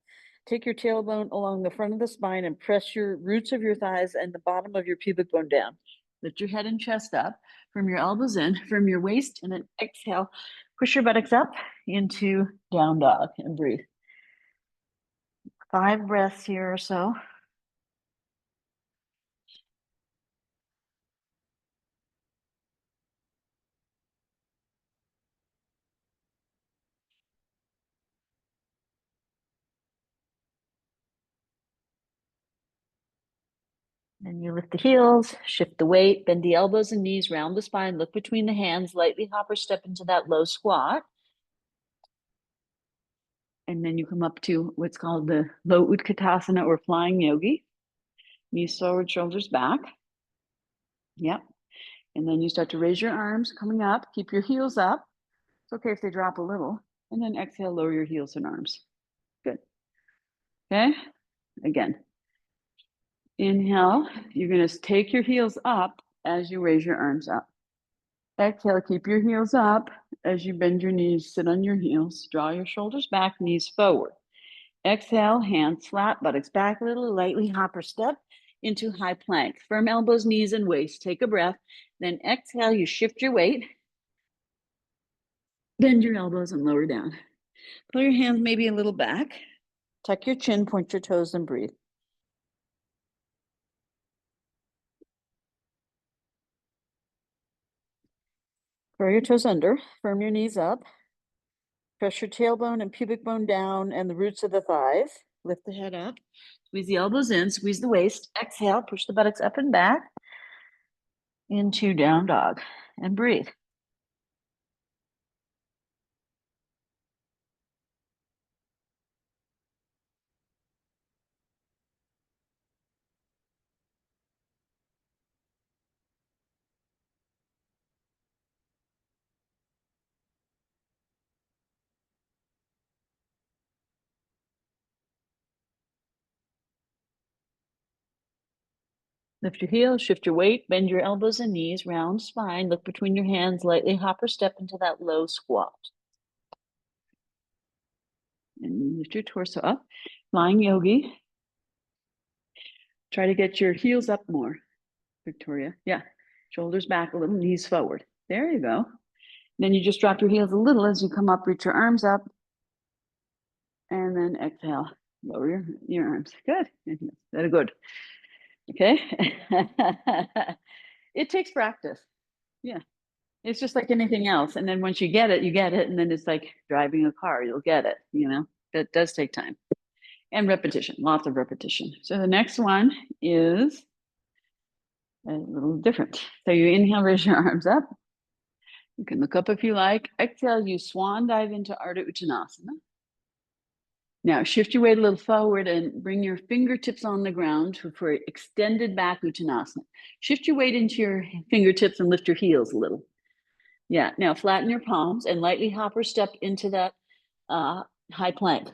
Take your tailbone along the front of the spine and press your roots of your thighs and the bottom of your pubic bone down. Lift your head and chest up. Firm your elbows in. Firm your waist, and then exhale. Push your buttocks up into down dog and breathe. 5 breaths here or so. And you lift the heels, shift the weight, bend the elbows and knees, round the spine, look between the hands, lightly hop or step into that low squat. And then you come up to what's called the low Utkatasana or flying yogi. Knees forward, shoulders back. Yep. And then you start to raise your arms coming up, keep your heels up. It's okay if they drop a little. And then exhale, lower your heels and arms. Good. Okay. Again. Inhale, you're going to take your heels up as you raise your arms up. Exhale, keep your heels up as you bend your knees, sit on your heels, draw your shoulders back, knees forward. Exhale, hands flat, buttocks back a little, lightly hop or step into high plank. Firm elbows, knees, and waist. Take a breath. Then exhale, you shift your weight, bend your elbows and lower down. Pull your hands maybe a little back. Tuck your chin, point your toes, and breathe. Curl your toes under, firm your knees up. Press your tailbone and pubic bone down and the roots of the thighs. Lift the head up. Squeeze the elbows in, squeeze the waist. Exhale, push the buttocks up and back into down dog. and breathe. Lift your heels, shift your weight, bend your elbows and knees, round spine, look between your hands, lightly hop or step into that low squat. And lift your torso up. Flying yogi. Try to get your heels up more, Victoria. Yeah. Shoulders back a little, knees forward. There you go. Then you just drop your heels a little as you come up, reach your arms up. And then exhale, lower your arms. Good. Very good. Okay. It takes practice. Yeah. It's just like anything else. And then once you get it, you get it. And then it's like driving a car, you'll get it, that does take time and repetition, lots of repetition. So the next one is a little different. So you inhale, raise your arms up. You can look up if you like. Exhale, you swan dive into Ardha Uttanasana. Now shift your weight a little forward and bring your fingertips on the ground for extended back Uttanasana. Shift your weight into your fingertips and lift your heels a little. Yeah, now flatten your palms and lightly hop or step into that high plank.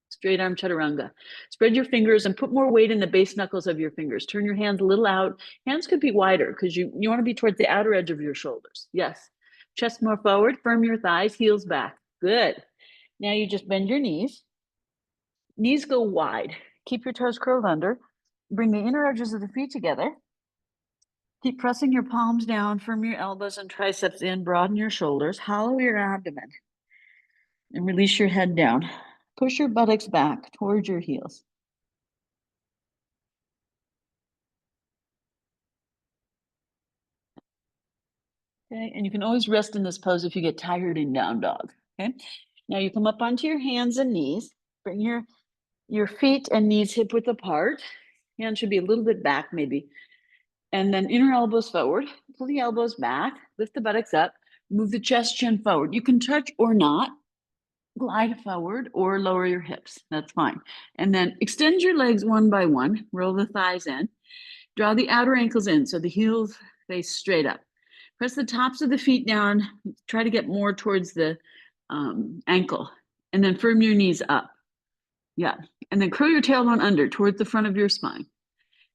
Straight arm chaturanga. Spread your fingers and put more weight in the base knuckles of your fingers. Turn your hands a little out. Hands could be wider because you want to be towards the outer edge of your shoulders. Yes. Chest more forward. Firm your thighs. Heels back. Good. Now you just bend your knees. Knees go wide. Keep your toes curled under. Bring the inner edges of the feet together. Keep pressing your palms down. Firm your elbows and triceps in. Broaden your shoulders. Hollow your abdomen. And release your head down. Push your buttocks back towards your heels. Okay, and you can always rest in this pose if you get tired in down dog. Okay, now you come up onto your hands and knees. Bring your feet and knees hip width apart. Hands should be a little bit back maybe. And then inner elbows forward. Pull the elbows back. Lift the buttocks up. Move the chest, chin forward. You can touch or not. Glide forward or lower your hips. That's fine. And then extend your legs one by one. Roll the thighs in. Draw the outer ankles in so the heels face straight up. Press the tops of the feet down. Try to get more towards the ankle. And then firm your knees up. Yeah. And then curl your tailbone under towards the front of your spine.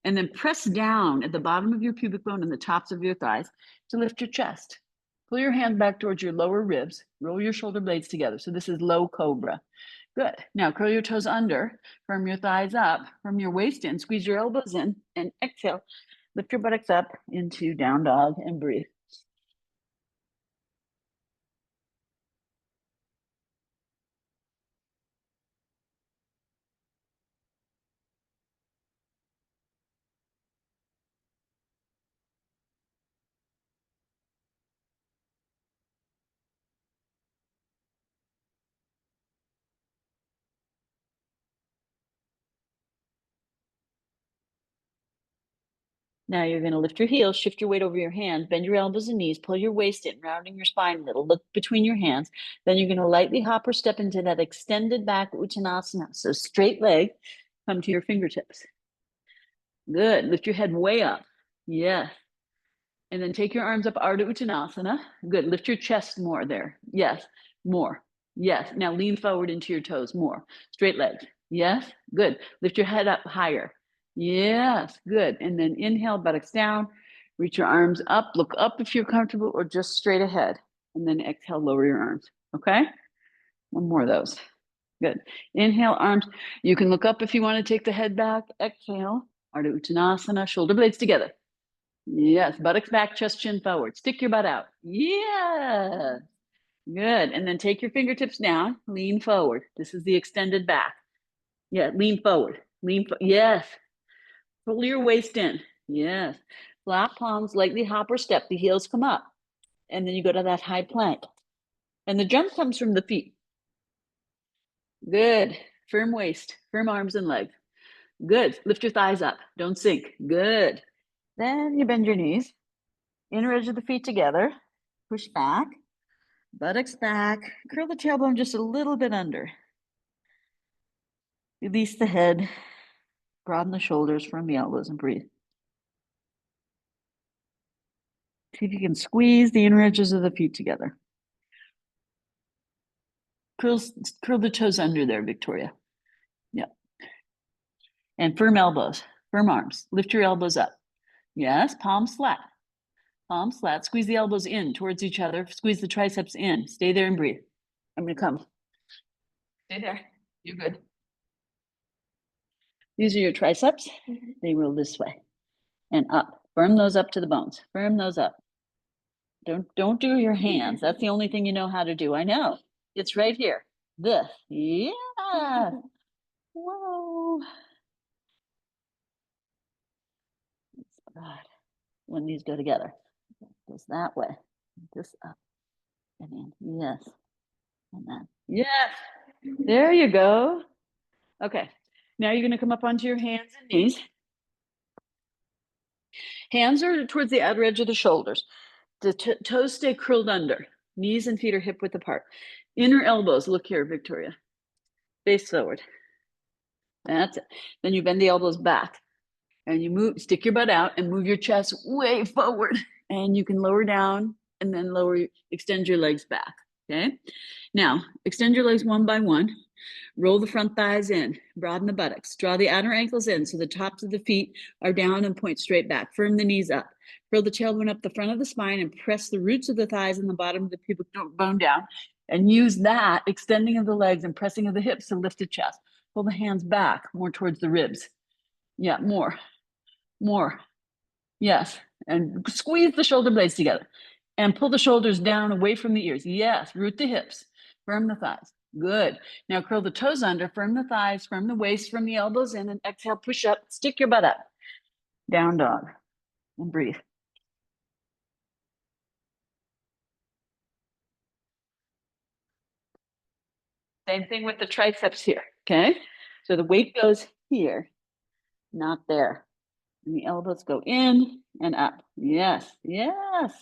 And then press down at the bottom of your pubic bone and the tops of your thighs to lift your chest. Pull your hand back towards your lower ribs. Roll your shoulder blades together. So this is low cobra. Good. Now curl your toes under. Firm your thighs up. Firm your waist in. Squeeze your elbows in. And exhale. Lift your buttocks up into down dog and breathe. Now you're going to lift your heels, shift your weight over your hands, bend your elbows and knees, pull your waist in, rounding your spine a little, look between your hands. Then you're going to lightly hop or step into that extended back Uttanasana. So straight leg, come to your fingertips. Good. Lift your head way up. Yes. And then take your arms up, Ardha Uttanasana. Good. Lift your chest more there. Yes. More. Yes. Now lean forward into your toes more. Straight legs. Yes. Good. Lift your head up higher. Yes. Good. And then inhale, buttocks down. Reach your arms up. Look up if you're comfortable or just straight ahead. And then exhale, lower your arms. Okay. One more of those. Good. Inhale, arms. You can look up if you want to take the head back. Exhale. Ardha Uttanasana. Shoulder blades together. Yes, buttocks back, chest chin forward. Stick your butt out. Yeah. Good. And then take your fingertips down, lean forward. This is the extended back. Yeah, lean forward. Yes. Pull your waist in. Yes. Flat palms, lightly hop or step. The heels come up. And then you go to that high plank. And the jump comes from the feet. Good. Firm waist, firm arms and legs. Good. Lift your thighs up. Don't sink. Good. Then you bend your knees. Inner edge of the feet together. Push back. Buttocks back. Curl the tailbone just a little bit under. Release the head. Broaden the shoulders from the elbows and breathe. See if you can squeeze the inner edges of the feet together. Curl the toes under there, Victoria. Yeah. And firm elbows, firm arms. Lift your elbows up. Yes, palms flat. Palms flat. Squeeze the elbows in towards each other. Squeeze the triceps in. Stay there and breathe. I'm going to come. Stay there. You're good. These are your triceps. They roll this way and up. Firm those up to the bones. Firm those up. Don't do your hands. That's the only thing you know how to do. I know. It's right here. This. Yeah. Whoa. God. When these go together. Goes that way. This up and in. Yes. And then. Yes. There you go. Okay. Now you're going to come up onto your hands and knees. Hands are towards the outer edge of the shoulders. The toes stay curled under. Knees and feet are hip width apart. Inner elbows, look here, Victoria. Face forward. That's it. Then you bend the elbows back and you move, stick your butt out and move your chest way forward. And you can lower down and then extend your legs back. Okay. Now, extend your legs one by one. Roll the front thighs in, broaden the buttocks, draw the outer ankles in so the tops of the feet are down and point straight back. Firm the knees up. Curl the tailbone up the front of the spine and press the roots of the thighs and the bottom of the pubic bone down. And use that extending of the legs and pressing of the hips to lift the chest. Pull the hands back more towards the ribs. Yeah, more. Yes, and squeeze the shoulder blades together. And pull the shoulders down away from the ears. Yes, root the hips. Firm the thighs. Good. Now curl the toes under, firm the thighs, firm the waist, firm the elbows in, and exhale, push up, stick your butt up. Down dog. And breathe. Same thing with the triceps here, okay? So the weight goes here, not there. And the elbows go in and up. Yes, yes,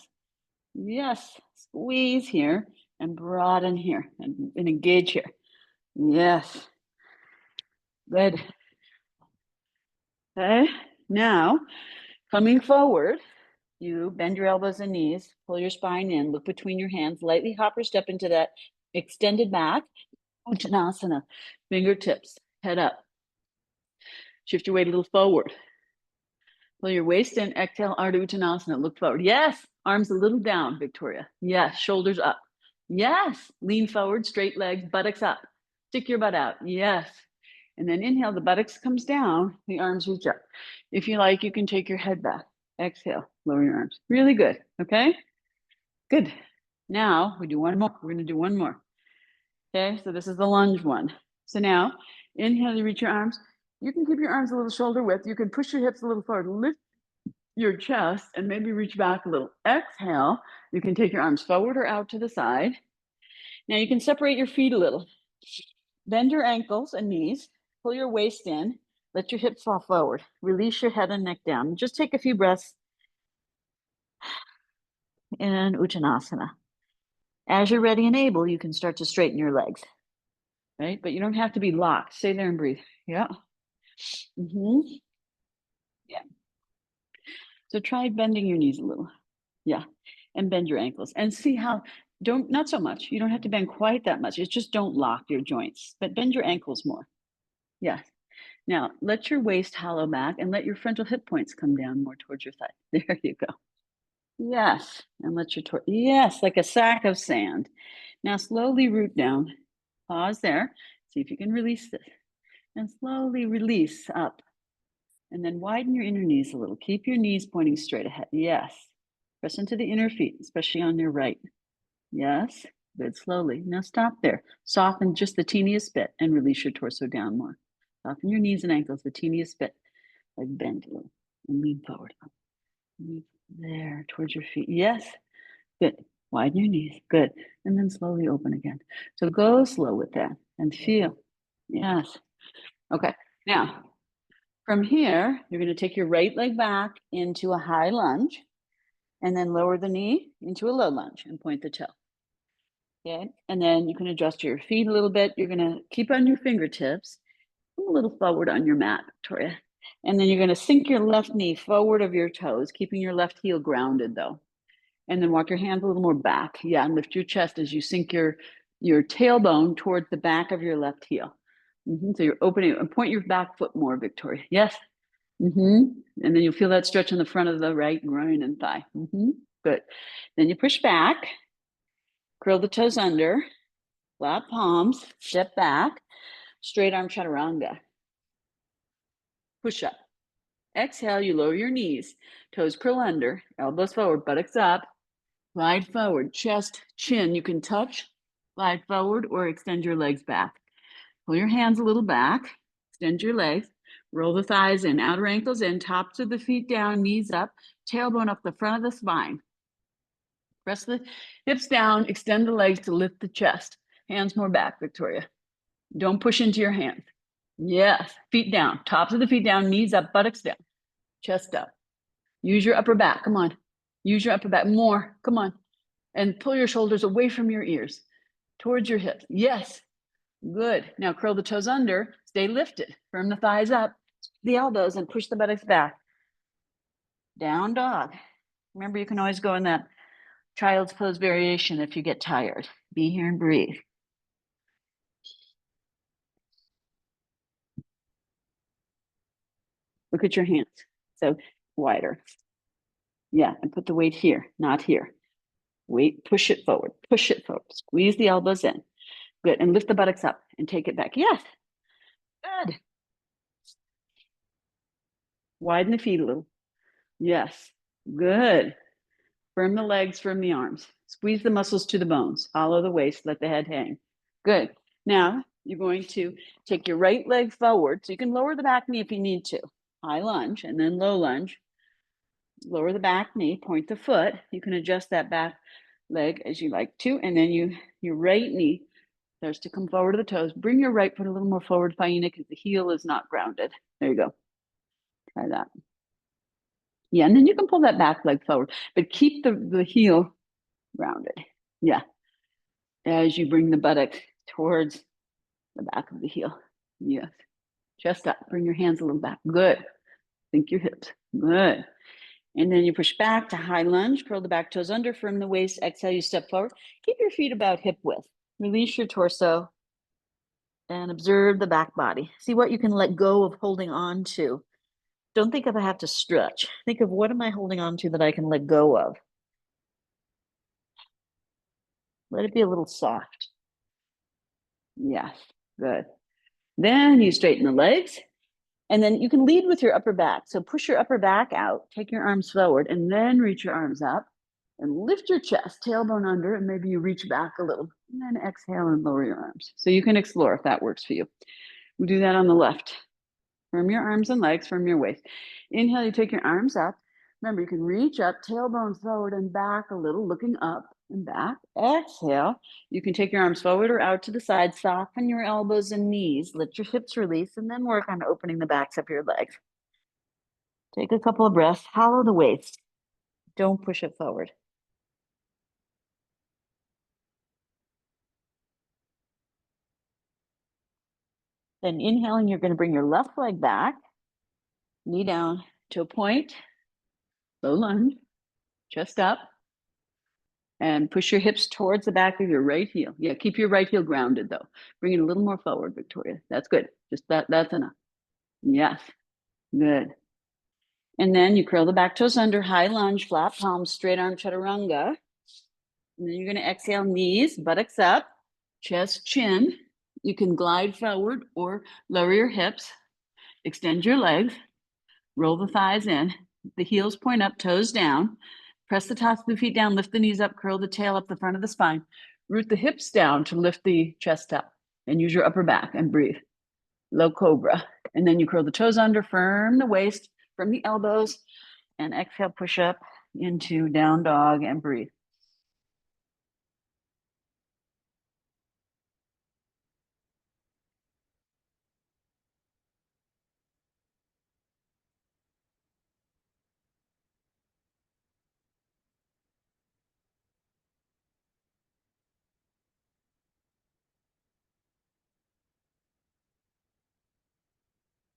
yes. Squeeze here and broaden here and engage here. Yes. Good. Okay. Now, coming forward, you bend your elbows and knees, pull your spine in, look between your hands, lightly hop or step into that extended back, Uttanasana, fingertips, head up. Shift your weight a little forward. Pull your waist in, exhale, Ardha Uttanasana, look forward. Yes, arms a little down, Victoria. Yes, shoulders up. Yes, lean forward, straight legs, buttocks up. Stick your butt out. Yes. And then inhale, the buttocks comes down, the arms reach up. If you like, you can take your head back. Exhale, lower your arms. Really good, okay? Good. Now we do one more. We're gonna do one more. Okay, so this is the lunge one. So now, inhale, you reach your arms. You can keep your arms a little shoulder width. You can push your hips a little forward, lift your chest, and maybe reach back a little. Exhale, you can take your arms forward or out to the side. Now you can separate your feet a little. Bend your ankles and knees, pull your waist in, let your hips fall forward. Release your head and neck down. Just take a few breaths in Uttanasana. As you're ready and able, you can start to straighten your legs, right? But you don't have to be locked. Stay there and breathe. Yeah. Yeah. So try bending your knees a little. Yeah. And bend your ankles and see how, not so much. You don't have to bend quite that much. It's just don't lock your joints, but bend your ankles more. Yeah. Now let your waist hollow back and let your frontal hip points come down more towards your thigh. There you go. Yes. And let your yes, like a sack of sand. Now slowly root down. Pause there. See if you can release this. And slowly release up. And then widen your inner knees a little. Keep your knees pointing straight ahead. Yes. Press into the inner feet, especially on your right. Yes. Good. Slowly. Now stop there. Soften just the teeniest bit and release your torso down more. Soften your knees and ankles the teeniest bit. Like bend a little and lean forward. Move there towards your feet. Yes. Good. Widen your knees. Good. And then slowly open again. So go slow with that and feel. Yes. Okay. Now, from here, you're going to take your right leg back into a high lunge. And then lower the knee into a low lunge and point the toe. Okay, and then you can adjust your feet a little bit. You're gonna keep on your fingertips, come a little forward on your mat, Victoria. And then you're gonna sink your left knee forward of your toes, keeping your left heel grounded though. And then walk your hands a little more back. Yeah, and lift your chest as you sink your tailbone towards the back of your left heel. So you're opening and point your back foot more, Victoria. Yes. And then you'll feel that stretch in the front of the right groin and thigh. Good. Then you push back, curl the toes under, flat palms, step back, straight arm chaturanga. Push up. Exhale, you lower your knees, toes curl under, elbows forward, buttocks up, glide forward, chest, chin. You can touch, glide forward, or extend your legs back. Pull your hands a little back, extend your legs, roll the thighs in, outer ankles in, tops of the feet down, knees up, tailbone up the front of the spine. Press the hips down, extend the legs to lift the chest. Hands more back, Victoria. Don't push into your hands. Yes, feet down, tops of the feet down, knees up, buttocks down, chest up. Use your upper back, come on. Use your upper back more, come on. And pull your shoulders away from your ears, towards your hips. Yes, good. Now curl the toes under, stay lifted. Firm the thighs up, the elbows, and push the buttocks back. Down dog. Remember, you can always go in that child's pose variation if you get tired. Be here and breathe. Look at your hands. So wider. Yeah, and put the weight here, not here. Weight, push it forward, push it forward. Squeeze the elbows in. Good. And lift the buttocks up and take it back. Yes. Good. Widen the feet a little. Yes. Good. Firm the legs, firm the arms. Squeeze the muscles to the bones. Hollow the waist, let the head hang. Good. Now you're going to take your right leg forward. So you can lower the back knee if you need to. High lunge and then low lunge. Lower the back knee, point the foot. You can adjust that back leg as you like to. And then your right knee starts to come forward to the toes. Bring your right foot a little more forward, Faina, because the heel is not grounded. There you go. Try that. Yeah, and then you can pull that back leg forward, but keep the heel grounded. Yeah. As you bring the buttock towards the back of the heel. Yes. Chest up. Bring your hands a little back. Good. Think your hips. Good. And then you push back to high lunge, curl the back toes under, firm the waist. Exhale, you step forward. Keep your feet about hip width. Release your torso and observe the back body. See what you can let go of holding on to. Don't think of I have to stretch. Think of what am I holding on to that I can let go of. Let it be a little soft. Yes, good. Then you straighten the legs. And then you can lead with your upper back. So push your upper back out, take your arms forward, and then reach your arms up and lift your chest, tailbone under, and maybe you reach back a little. And then exhale and lower your arms. So you can explore if that works for you. We'll do that on the left. Firm your arms and legs, firm your waist. Inhale, you take your arms up. Remember, you can reach up, tailbone forward and back a little, looking up and back. Exhale. You can take your arms forward or out to the side, soften your elbows and knees, let your hips release, and then work on opening the backs of your legs. Take a couple of breaths, hollow the waist. Don't push it forward. Then inhaling, you're going to bring your left leg back, knee down to a point, low lunge, chest up, and push your hips towards the back of your right heel. Yeah, keep your right heel grounded though. Bring it a little more forward, Victoria. That's good. Just that's enough. Yes, good. And then you curl the back toes under, high lunge, flat palms, straight arm chaturanga. And then you're going to exhale, knees, buttocks up, chest, chin. You can glide forward or lower your hips, extend your legs, roll the thighs in, the heels point up, toes down. Press the tops of the feet down, lift the knees up, curl the tail up the front of the spine. Root the hips down to lift the chest up and use your upper back and breathe. Low cobra. And then you curl the toes under, firm the waist from the elbows, and exhale, push up into down dog and breathe.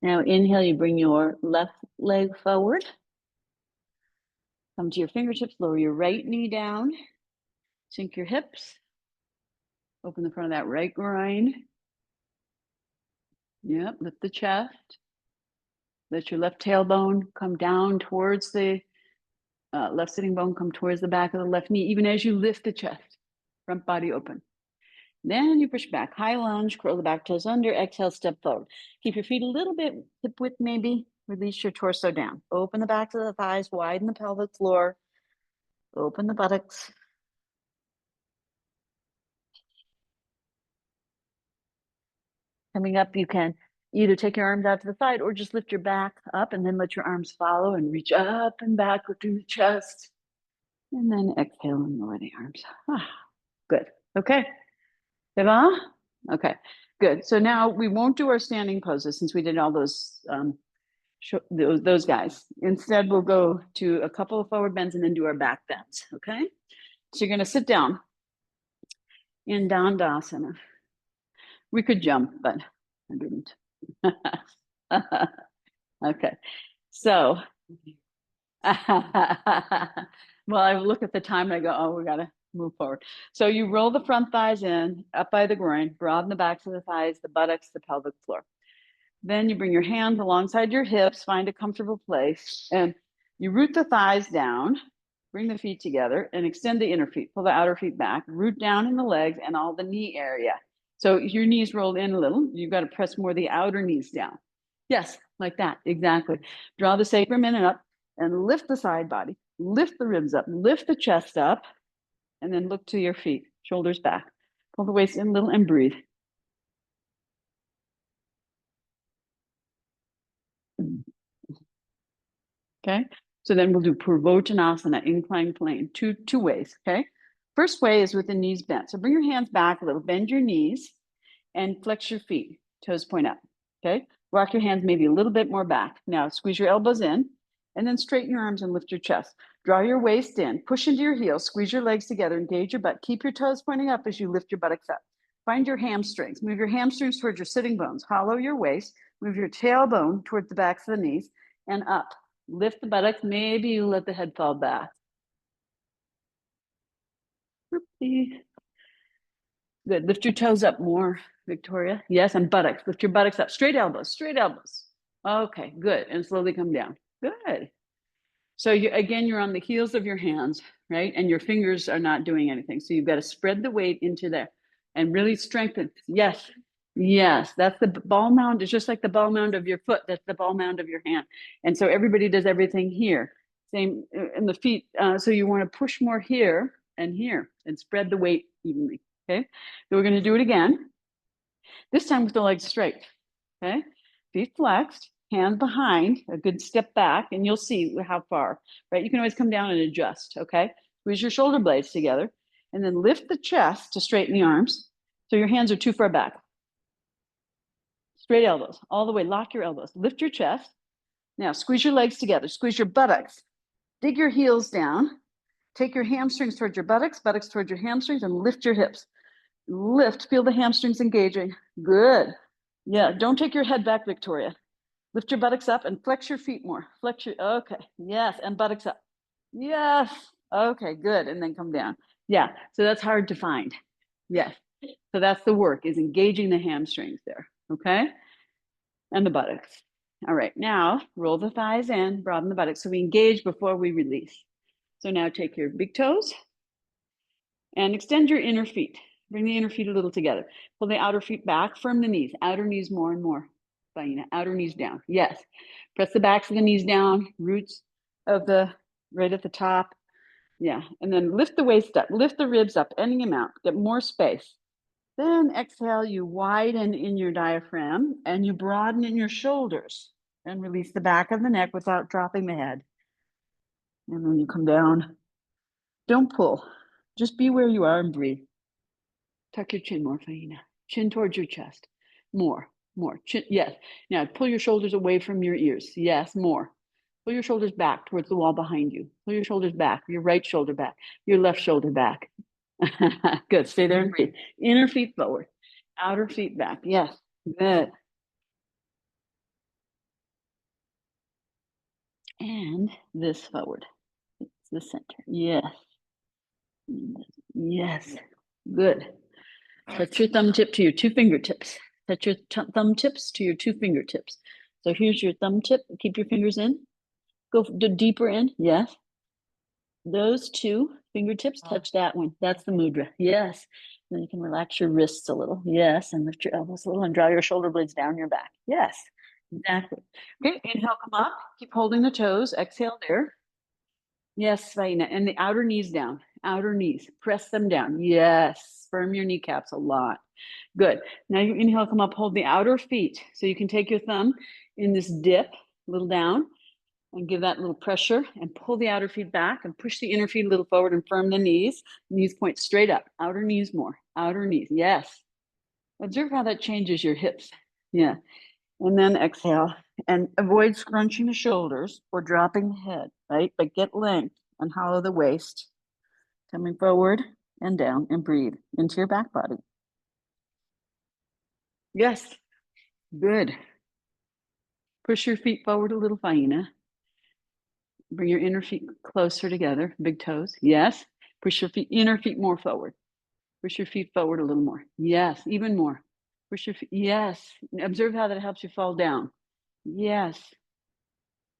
Now inhale, you bring your left leg forward. Come to your fingertips, lower your right knee down. Sink your hips. Open the front of that right groin. Yep, lift the chest. Let your left tailbone come down towards the left sitting bone, come towards the back of the left knee, even as you lift the chest, front body open. Then you push back, high lunge, curl the back toes under, exhale, step forward. Keep your feet a little bit hip width maybe, release your torso down. Open the backs of the thighs, widen the pelvic floor, open the buttocks. Coming up, you can either take your arms out to the side or just lift your back up and then let your arms follow and reach up and back, lifting the chest. And then exhale and lower the arms. Good. Okay. C'est bon? Okay, good. So now we won't do our standing poses since we did all those guys. Instead, we'll go to a couple of forward bends and then do our back bends. Okay. So you're going to sit down in Dandasana. We could jump, but I didn't. Okay. So, well, I look at the time and I go, oh, we got to move forward. So you roll the front thighs in, up by the groin, broaden the backs of the thighs, the buttocks, the pelvic floor. Then you bring your hands alongside your hips, find a comfortable place, and you root the thighs down, bring the feet together, and extend the inner feet. Pull the outer feet back, root down in the legs and all the knee area. So your knees rolled in a little. You've got to press more of the outer knees down. Yes, like that, exactly. Draw the sacrum in and up, and lift the side body, lift the ribs up, lift the chest up, and then look to your feet, shoulders back. Pull the waist in a little and breathe. Okay, so then we'll do Purvottanasana, inclined plane, two ways, okay? First way is with the knees bent. So bring your hands back a little, bend your knees and flex your feet, toes point up, okay? Rock your hands maybe a little bit more back. Now squeeze your elbows in and then straighten your arms and lift your chest. Draw your waist in, push into your heels, squeeze your legs together, engage your butt. Keep your toes pointing up as you lift your buttocks up. Find your hamstrings, move your hamstrings towards your sitting bones, hollow your waist, move your tailbone towards the backs of the knees and up. Lift the buttocks, maybe you let the head fall back. Good, lift your toes up more, Victoria. Yes, and buttocks, lift your buttocks up, straight elbows, straight elbows. Okay, good, and slowly come down, good. So you're on the heels of your hands, right? And your fingers are not doing anything. So you've got to spread the weight into there and really strengthen. Yes, yes, that's the ball mound. It's just like the ball mound of your foot. That's the ball mound of your hand. And so everybody does everything here. Same in the feet. So you want to push more here and spread the weight evenly. Okay. So we're going to do it again. This time with the legs straight. Okay. Feet flexed, hands behind, a good step back, and you'll see how far, right? You can always come down and adjust, okay? Squeeze your shoulder blades together, and then lift the chest to straighten the arms. So your hands are too far back. Straight elbows, all the way, lock your elbows. Lift your chest. Now squeeze your legs together, squeeze your buttocks. Dig your heels down. Take your hamstrings towards your buttocks, buttocks towards your hamstrings, and lift your hips. Lift, feel the hamstrings engaging. Good. Yeah, don't take your head back, Victoria. Lift your buttocks up and flex your feet more. Flex your, okay, yes, and buttocks up. Yes, okay, good, and then come down. Yeah, so that's hard to find. Yes, so that's the work, is engaging the hamstrings there, okay? And the buttocks. All right, now roll the thighs in, broaden the buttocks. So we engage before we release. So now take your big toes and extend your inner feet. Bring the inner feet a little together. Pull the outer feet back, firm the knees, outer knees more and more. Baina, outer knees down. Yes. Press the backs of the knees down, roots of the right at the top. Yeah. And then lift the waist up, lift the ribs up, any amount, get more space. Then exhale, you widen in your diaphragm and you broaden in your shoulders and release the back of the neck without dropping the head. And then you come down. Don't pull. Just be where you are and breathe. Tuck your chin more, Faina. Chin towards your chest. More. Chin, yes. Now pull your shoulders away from your ears. Yes, more. Pull your shoulders back towards the wall behind you. Pull your shoulders back, your right shoulder back, your left shoulder back. Good. Stay there and breathe. Inner feet forward, outer feet back. Yes. Good. And this forward. It's the center. Yes. Yes. Good. Touch your thumb tip to your two fingertips. Touch your thumb tips to your two fingertips. So here's your thumb tip. Keep your fingers in. Go deeper in. Yes. Those two fingertips touch that one. That's the mudra. Yes. Then you can relax your wrists a little. Yes. And lift your elbows a little and draw your shoulder blades down your back. Yes. Exactly. Okay. Inhale, come up. Keep holding the toes. Exhale there. Yes, Vaina. And the outer knees down. Outer knees. Press them down. Yes. Firm your kneecaps a lot. Good. Now you inhale, come up, hold the outer feet. So you can take your thumb in this dip, a little down, and give that little pressure and pull the outer feet back and push the inner feet a little forward and firm the knees. Knees point straight up. Outer knees more. Outer knees. Yes. Observe how that changes your hips. Yeah. And then exhale and avoid scrunching the shoulders or dropping the head, right? But get length and hollow the waist, coming forward and down and breathe into your back body. Yes. Good. Push your feet forward a little, Faina. Bring your inner feet closer together, big toes. Yes. Push your inner feet more forward. Push your feet forward a little more. Yes, even more. Push your feet. Yes. Observe how that helps you fall down. Yes.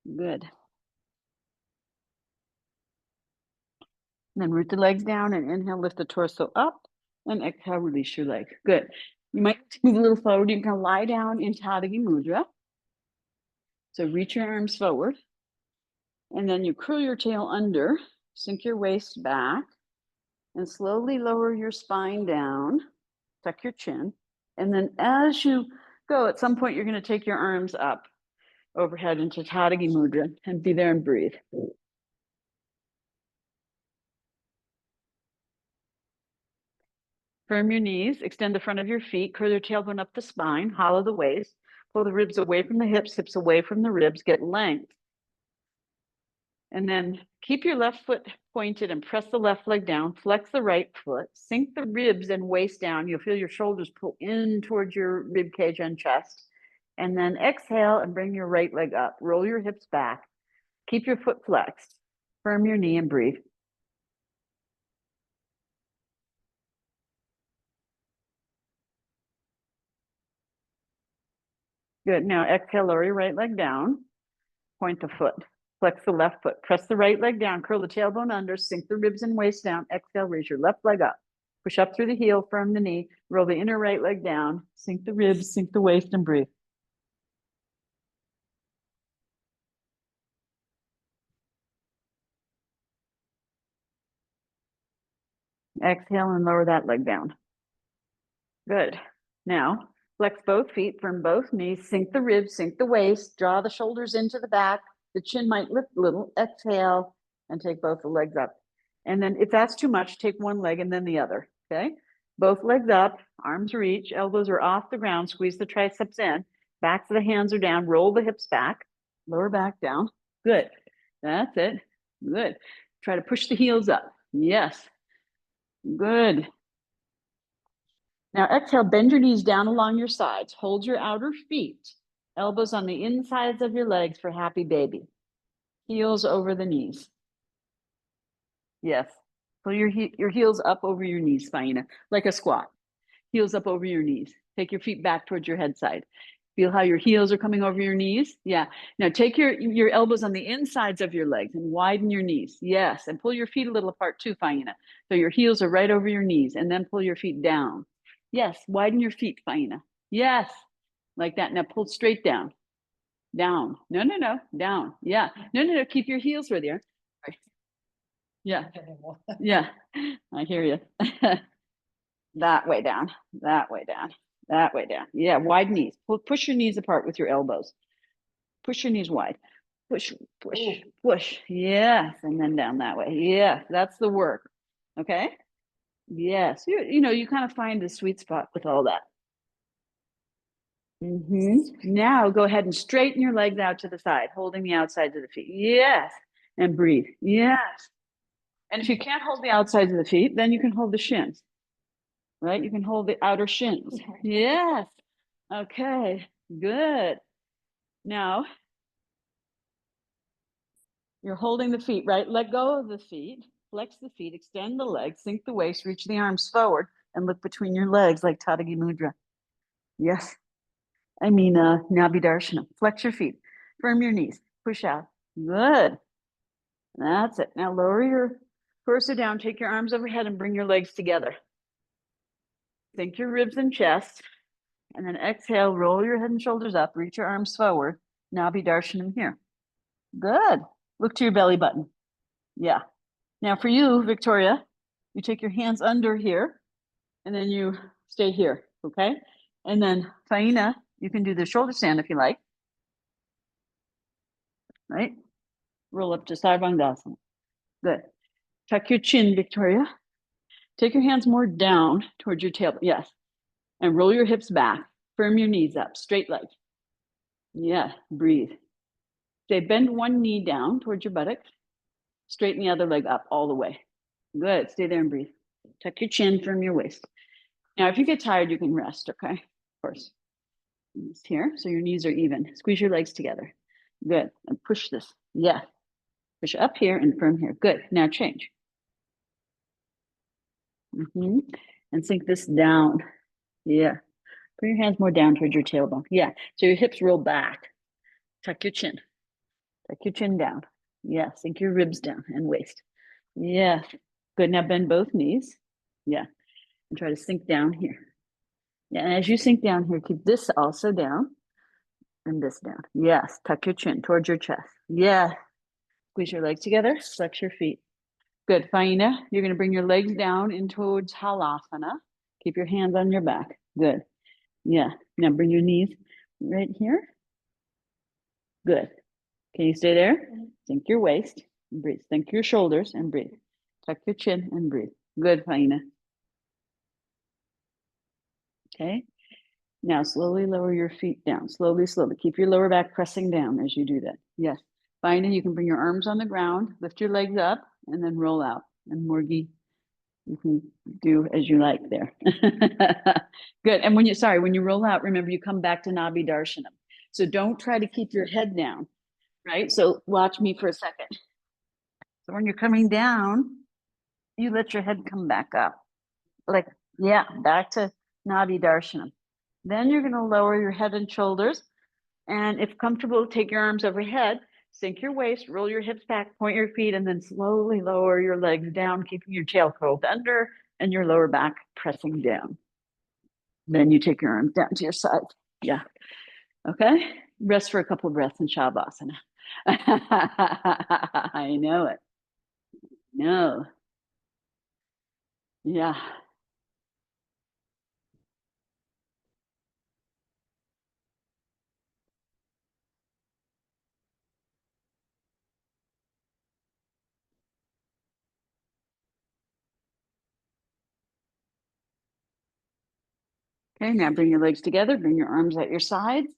Good. And then root the legs down and inhale, lift the torso up and exhale, release your leg. Good. You might move a little forward. You can lie down in Tadagi Mudra. So reach your arms forward and then you curl your tail under, sink your waist back and slowly lower your spine down, tuck your chin. And then as you go, at some point, you're going to take your arms up overhead into Tadagi Mudra and be there and breathe. Firm your knees, extend the front of your feet, curl your tailbone up the spine, hollow the waist, pull the ribs away from the hips, hips away from the ribs, get length. And then keep your left foot pointed and press the left leg down, flex the right foot, sink the ribs and waist down. You'll feel your shoulders pull in towards your rib cage and chest. And then exhale and bring your right leg up. Roll your hips back. Keep your foot flexed. Firm your knee and breathe. Good. Now exhale, lower your right leg down. Point the foot. Flex the left foot. Press the right leg down. Curl the tailbone under. Sink the ribs and waist down. Exhale, raise your left leg up. Push up through the heel, firm the knee. Roll the inner right leg down. Sink the ribs, sink the waist, and breathe. Exhale and lower that leg down. Good. Now, flex both feet, firm both knees, sink the ribs, sink the waist, draw the shoulders into the back. The chin might lift a little. Exhale and take both the legs up. And then if that's too much, take one leg and then the other, okay? Both legs up, arms reach, elbows are off the ground, squeeze the triceps in, backs of the hands are down, roll the hips back, lower back down. Good. That's it. Good. Try to push the heels up. Yes. Good. Now exhale, bend your knees down along your sides. Hold your outer feet, elbows on the insides of your legs for happy baby. Heels over the knees. Yes. Pull your heels up over your knees, Faina, like a squat. Heels up over your knees. Take your feet back towards your head side. Feel how your heels are coming over your knees? Yeah. Now take your elbows on the insides of your legs and widen your knees. Yes. And pull your feet a little apart too, Faina. So your heels are right over your knees and then pull your feet down. Yes. Widen your feet, Faina. Yes. Like that. Now pull straight down. Down. No, no, no. Down. Yeah. No, no, no. Keep your heels where they are. Yeah. Yeah. I hear you. That way down, that way down, that way down. Yeah, wide knees. Push your knees apart with your elbows. Push your knees wide. Push, push, push. Yes, and then down that way. Yes, that's the work. Okay. Yes, you kind of find the sweet spot with all that. Now go ahead and straighten your legs out to the side, holding the outsides of the feet. Yes, and breathe. Yes. And if you can't hold the outsides of the feet, then you can hold the shins. Right? You can hold the outer shins. Yes. Okay, good. Now, You're holding the feet, right? Let go of the feet, flex the feet, extend the legs, sink the waist, reach the arms forward, and look between your legs like Tadagi Mudra. Yes. Nabi Darshana. Flex your feet, firm your knees, push out. Good. That's it. Now lower your torso down, take your arms overhead and bring your legs together. Sink your ribs and chest, and then exhale, roll your head and shoulders up, reach your arms forward. Nabi Darshanam here. Good. Look to your belly button. Yeah. Now for you, Victoria, you take your hands under here, and then you stay here, okay? And then Faina, you can do the shoulder stand if you like, right? Roll up to Sarvangasana. Good. Tuck your chin, Victoria. Take your hands more down towards your tail. Yes. And roll your hips back. Firm your knees up. Straight leg. Yeah. Breathe. Stay. Bend one knee down towards your buttocks. Straighten the other leg up all the way. Good. Stay there and breathe. Tuck your chin. Firm your waist. Now, if you get tired, you can rest, okay? Of course. Just here. So your knees are even. Squeeze your legs together. Good. And push this. Yeah. Push up here and firm here. Good. Now change. And sink this down. Yeah. Put your hands more down towards your tailbone. Yeah. So your hips roll back. Tuck your chin. Tuck your chin down. Yeah. Sink your ribs down and waist. Yeah. Good. Now bend both knees. Yeah. And try to sink down here. Yeah. And as you sink down here, keep this also down and this down. Yes. Tuck your chin towards your chest. Yeah. Squeeze your legs together. Flex your feet. Good. Faina, you're going to bring your legs down in towards Halasana. Keep your hands on your back. Good. Yeah. Now bring your knees right here. Good. Can you stay there? Sink your waist and breathe. Sink your shoulders and breathe. Tuck your chin and breathe. Good, Faina. Okay. Now slowly lower your feet down. Slowly, slowly. Keep your lower back pressing down as you do that. Yes. Faina, you can bring your arms on the ground, lift your legs up, and then roll out. And Morgi, you can do as you like there. Good. And when you roll out, remember you come back to Nabi Darshanam. So don't try to keep your head down, right? So watch me for a second. So when you're coming down, you let your head come back up. Like, yeah, back to Nadi Darshanam. Then you're going to lower your head and shoulders. And if comfortable, take your arms overhead, sink your waist, roll your hips back, point your feet, and then slowly lower your legs down, keeping your tail curled under and your lower back pressing down. Then you take your arms down to your side. Yeah. Okay. Rest for a couple of breaths in Shavasana. I know it. No. Yeah. Okay, now bring your legs together, bring your arms at your sides,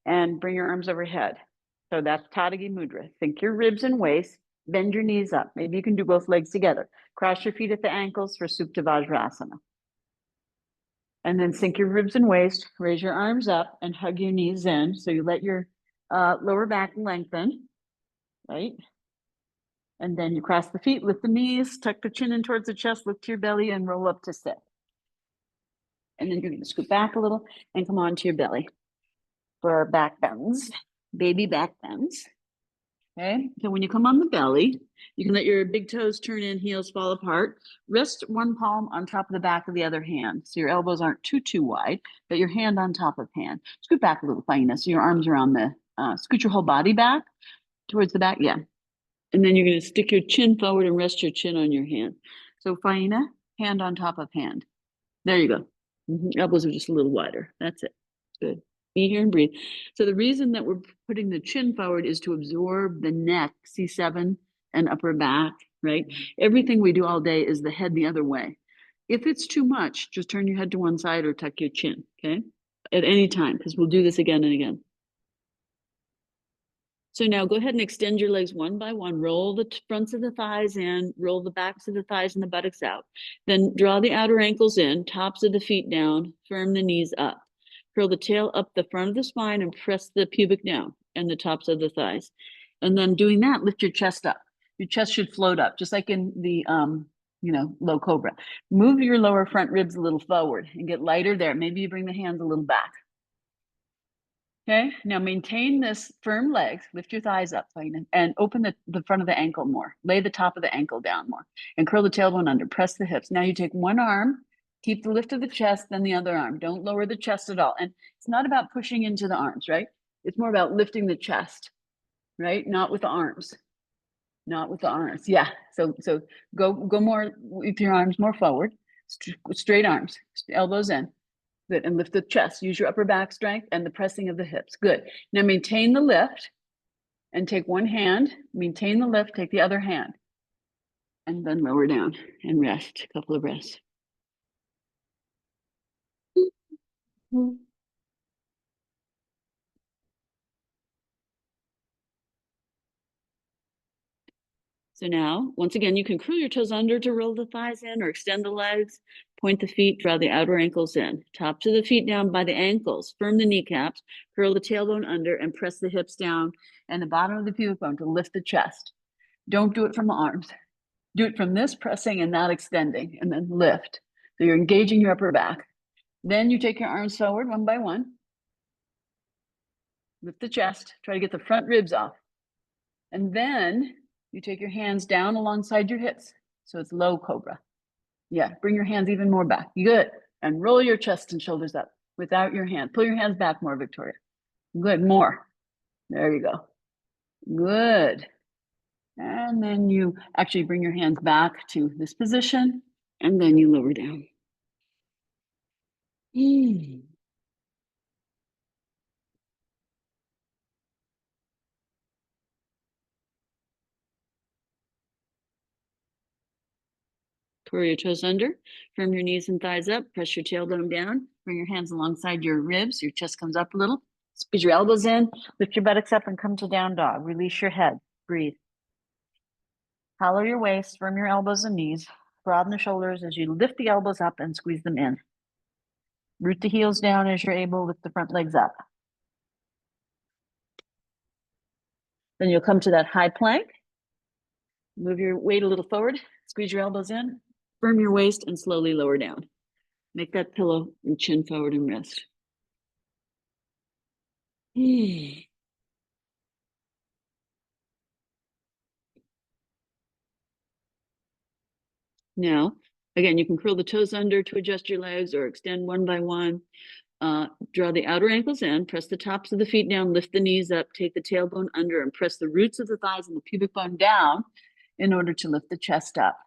and bring your arms overhead. So that's Tadagi Mudra. Sink your ribs and waist, bend your knees up. Maybe you can do both legs together. Cross your feet at the ankles for Supta Vajrasana. And then sink your ribs and waist, raise your arms up and hug your knees in. So you let your lower back lengthen, right? And then you cross the feet, lift the knees, tuck the chin in towards the chest, lift to your belly and roll up to sit. And then you're going to scoot back a little and come onto your belly for our back bends, baby back bends. Okay, so when you come on the belly, you can let your big toes turn in, heels fall apart. Rest one palm on top of the back of the other hand. So your elbows aren't too wide, but your hand on top of hand. Scoot back a little, Faina. So your arms are on the, scoot your whole body back towards the back. Yeah. And then you're going to stick your chin forward and rest your chin on your hand. So Faina, hand on top of hand. There you go. Elbows are just a little wider. That's it. Good. Be here and breathe. So the reason that we're putting the chin forward is to absorb the neck, C7 and upper back, right? Everything we do all day is the head the other way. If it's too much, just turn your head to one side or tuck your chin, okay? At any time, because we'll do this again and again. So now go ahead and extend your legs one by one. Roll the fronts of the thighs in, roll the backs of the thighs and the buttocks out. Then draw the outer ankles in, tops of the feet down, firm the knees up. Curl the tail up the front of the spine and press the pubic down and the tops of the thighs. And then doing that, lift your chest up. Your chest should float up, just like in the low cobra. Move your lower front ribs a little forward and get lighter there. Maybe you bring the hands a little back. Okay, now maintain this firm legs, lift your thighs up and open the front of the ankle more. Lay the top of the ankle down more and curl the tailbone under, press the hips. Now you take one arm, keep the lift of the chest, then the other arm. Don't lower the chest at all. And it's not about pushing into the arms, right? It's more about lifting the chest, right? Not with the arms, not with the arms. Yeah, so go more with your arms more forward, straight arms, elbows in. Good, and lift the chest. Use your upper back strength and the pressing of the hips. Good. Now maintain the lift and take one hand, maintain the lift, take the other hand, and then lower down and rest. A couple of breaths. So now, once again, you can curl your toes under to roll the thighs in or extend the legs, point the feet, draw the outer ankles in. Top to the feet down by the ankles, firm the kneecaps, curl the tailbone under, and press the hips down and the bottom of the pubic bone to lift the chest. Don't do it from the arms. Do it from this pressing and not extending, and then lift. So you're engaging your upper back. Then you take your arms forward one by one. Lift the chest, try to get the front ribs off. And then you take your hands down alongside your hips. So it's low cobra. Yeah, bring your hands even more back. Good. And roll your chest and shoulders up without your hand. Pull your hands back more, Victoria. Good, more. There you go. Good. And then you actually bring your hands back to this position, and then you lower down. Curl your toes under, firm your knees and thighs up, press your tailbone down, bring your hands alongside your ribs, your chest comes up a little, squeeze your elbows in, lift your buttocks up and come to down dog. Release your head, breathe. Hollow your waist, firm your elbows and knees, broaden the shoulders as you lift the elbows up and squeeze them in. Root the heels down as you're able, lift the front legs up. Then you'll come to that high plank. Move your weight a little forward, squeeze your elbows in, firm your waist, and slowly lower down. Make that pillow and chin forward and rest. Now, again, you can curl the toes under to adjust your legs or extend one by one. Draw the outer ankles in, press the tops of the feet down, lift the knees up, take the tailbone under, and press the roots of the thighs and the pubic bone down in order to lift the chest up.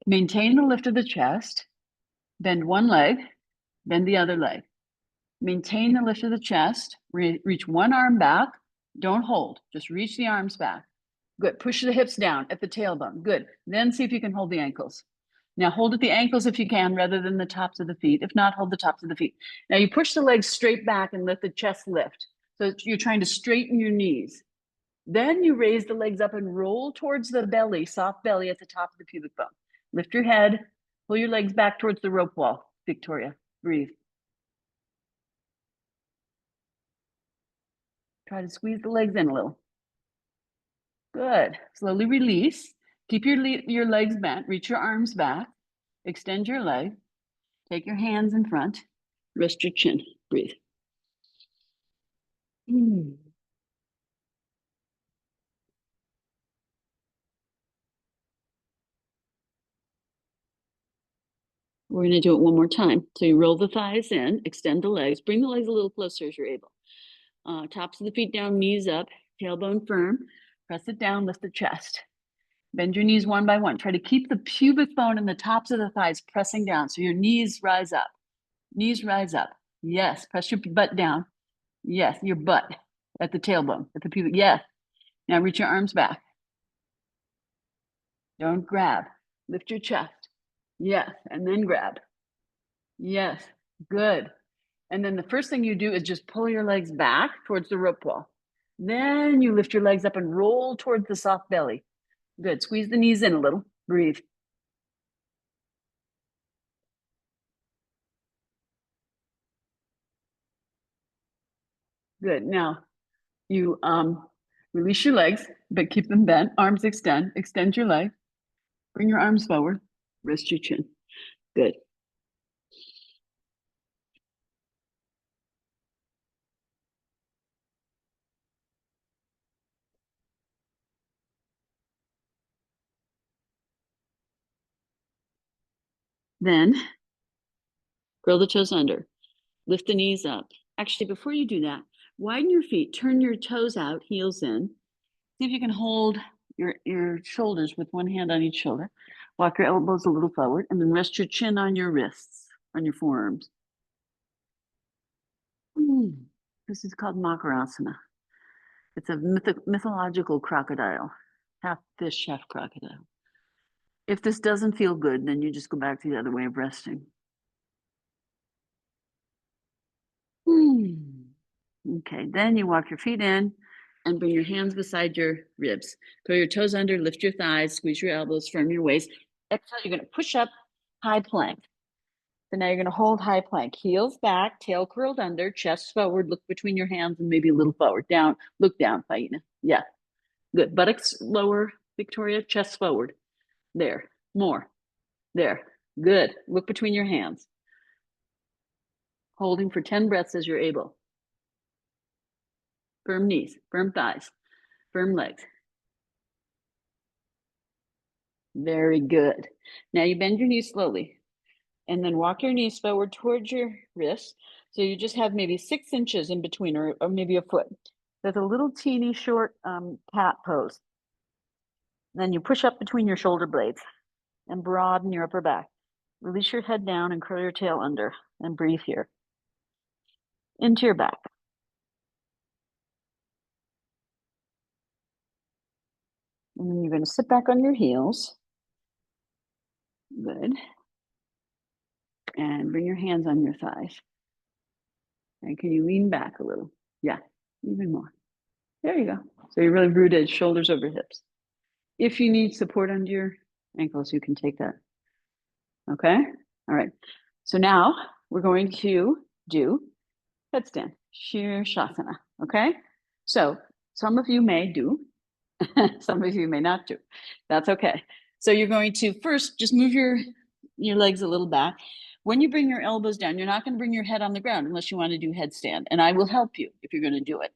Maintain the lift of the chest, bend one leg, bend the other leg. Maintain the lift of the chest, reach one arm back, don't hold, just reach the arms back. Good, push the hips down at the tailbone, good. Then see if you can hold the ankles. Now hold at the ankles if you can, rather than the tops of the feet. If not, hold the tops of the feet. Now you push the legs straight back and let the chest lift. So you're trying to straighten your knees. Then you raise the legs up and roll towards the belly, soft belly at the top of the pubic bone. Lift your head, pull your legs back towards the rope wall. Victoria, breathe. Try to squeeze the legs in a little. Good. Slowly release. Keep your legs bent. Reach your arms back. Extend your leg. Take your hands in front. Rest your chin. Breathe. We're going to do it one more time. So you roll the thighs in, extend the legs, bring the legs a little closer as you're able. Tops of the feet down, knees up, tailbone firm. Press it down, lift the chest. Bend your knees one by one. Try to keep the pubic bone and the tops of the thighs pressing down so your knees rise up. Knees rise up. Yes, press your butt down. Yes, your butt at the tailbone, at the pubic. Yes. Now reach your arms back. Don't grab. Lift your chest. Yes, and then grab. Yes, good. And then the first thing you do is just pull your legs back towards the rope wall. Then you lift your legs up and roll towards the soft belly. Good. Squeeze the knees in a little. Breathe. Good. Now you Release your legs, but keep them bent. Arms extend. Extend your leg. Bring your arms forward. Rest your chin. Good. Then curl the toes under. Lift the knees up. Actually, before you do that, widen your feet. Turn your toes out, heels in. See if you can hold your shoulders with one hand on each shoulder. Walk your elbows a little forward, and then rest your chin on your wrists, on your forearms. This is called Makarasana. It's a mythological crocodile, half fish, half crocodile. If this doesn't feel good, then you just go back to the other way of resting. Okay, then you walk your feet in and bring your hands beside your ribs. Throw your toes under, lift your thighs, squeeze your elbows, firm your waist. Exhale, you're going to push up, high plank. So now you're going to hold high plank, heels back, tail curled under, chest forward, look between your hands and maybe a little forward. Down, look down, Faina. Yeah, good. Buttocks lower, Victoria, chest forward. There, more. There, good. Look between your hands. Holding for 10 breaths as you're able. Firm knees, firm thighs, firm legs. Very good. Now you bend your knees slowly and then walk your knees forward towards your wrists. So you just have maybe 6 inches in between or maybe a foot. That's a little teeny short cat pose. Then you push up between your shoulder blades and broaden your upper back. Release your head down and curl your tail under and breathe here. Into your back. And then you're going to sit back on your heels. Good. And bring your hands on your thighs. And can you lean back a little? Yeah, even more. There you go. So you're really rooted, shoulders over hips. If you need support under your ankles, you can take that. Okay? All right. So now we're going to do headstand, Shirshasana. Okay? So some of you may do, some of you may not do. That's okay. So you're going to first just move your legs a little back. When you bring your elbows down, you're not going to bring your head on the ground unless you want to do headstand. And I will help you if you're going to do it.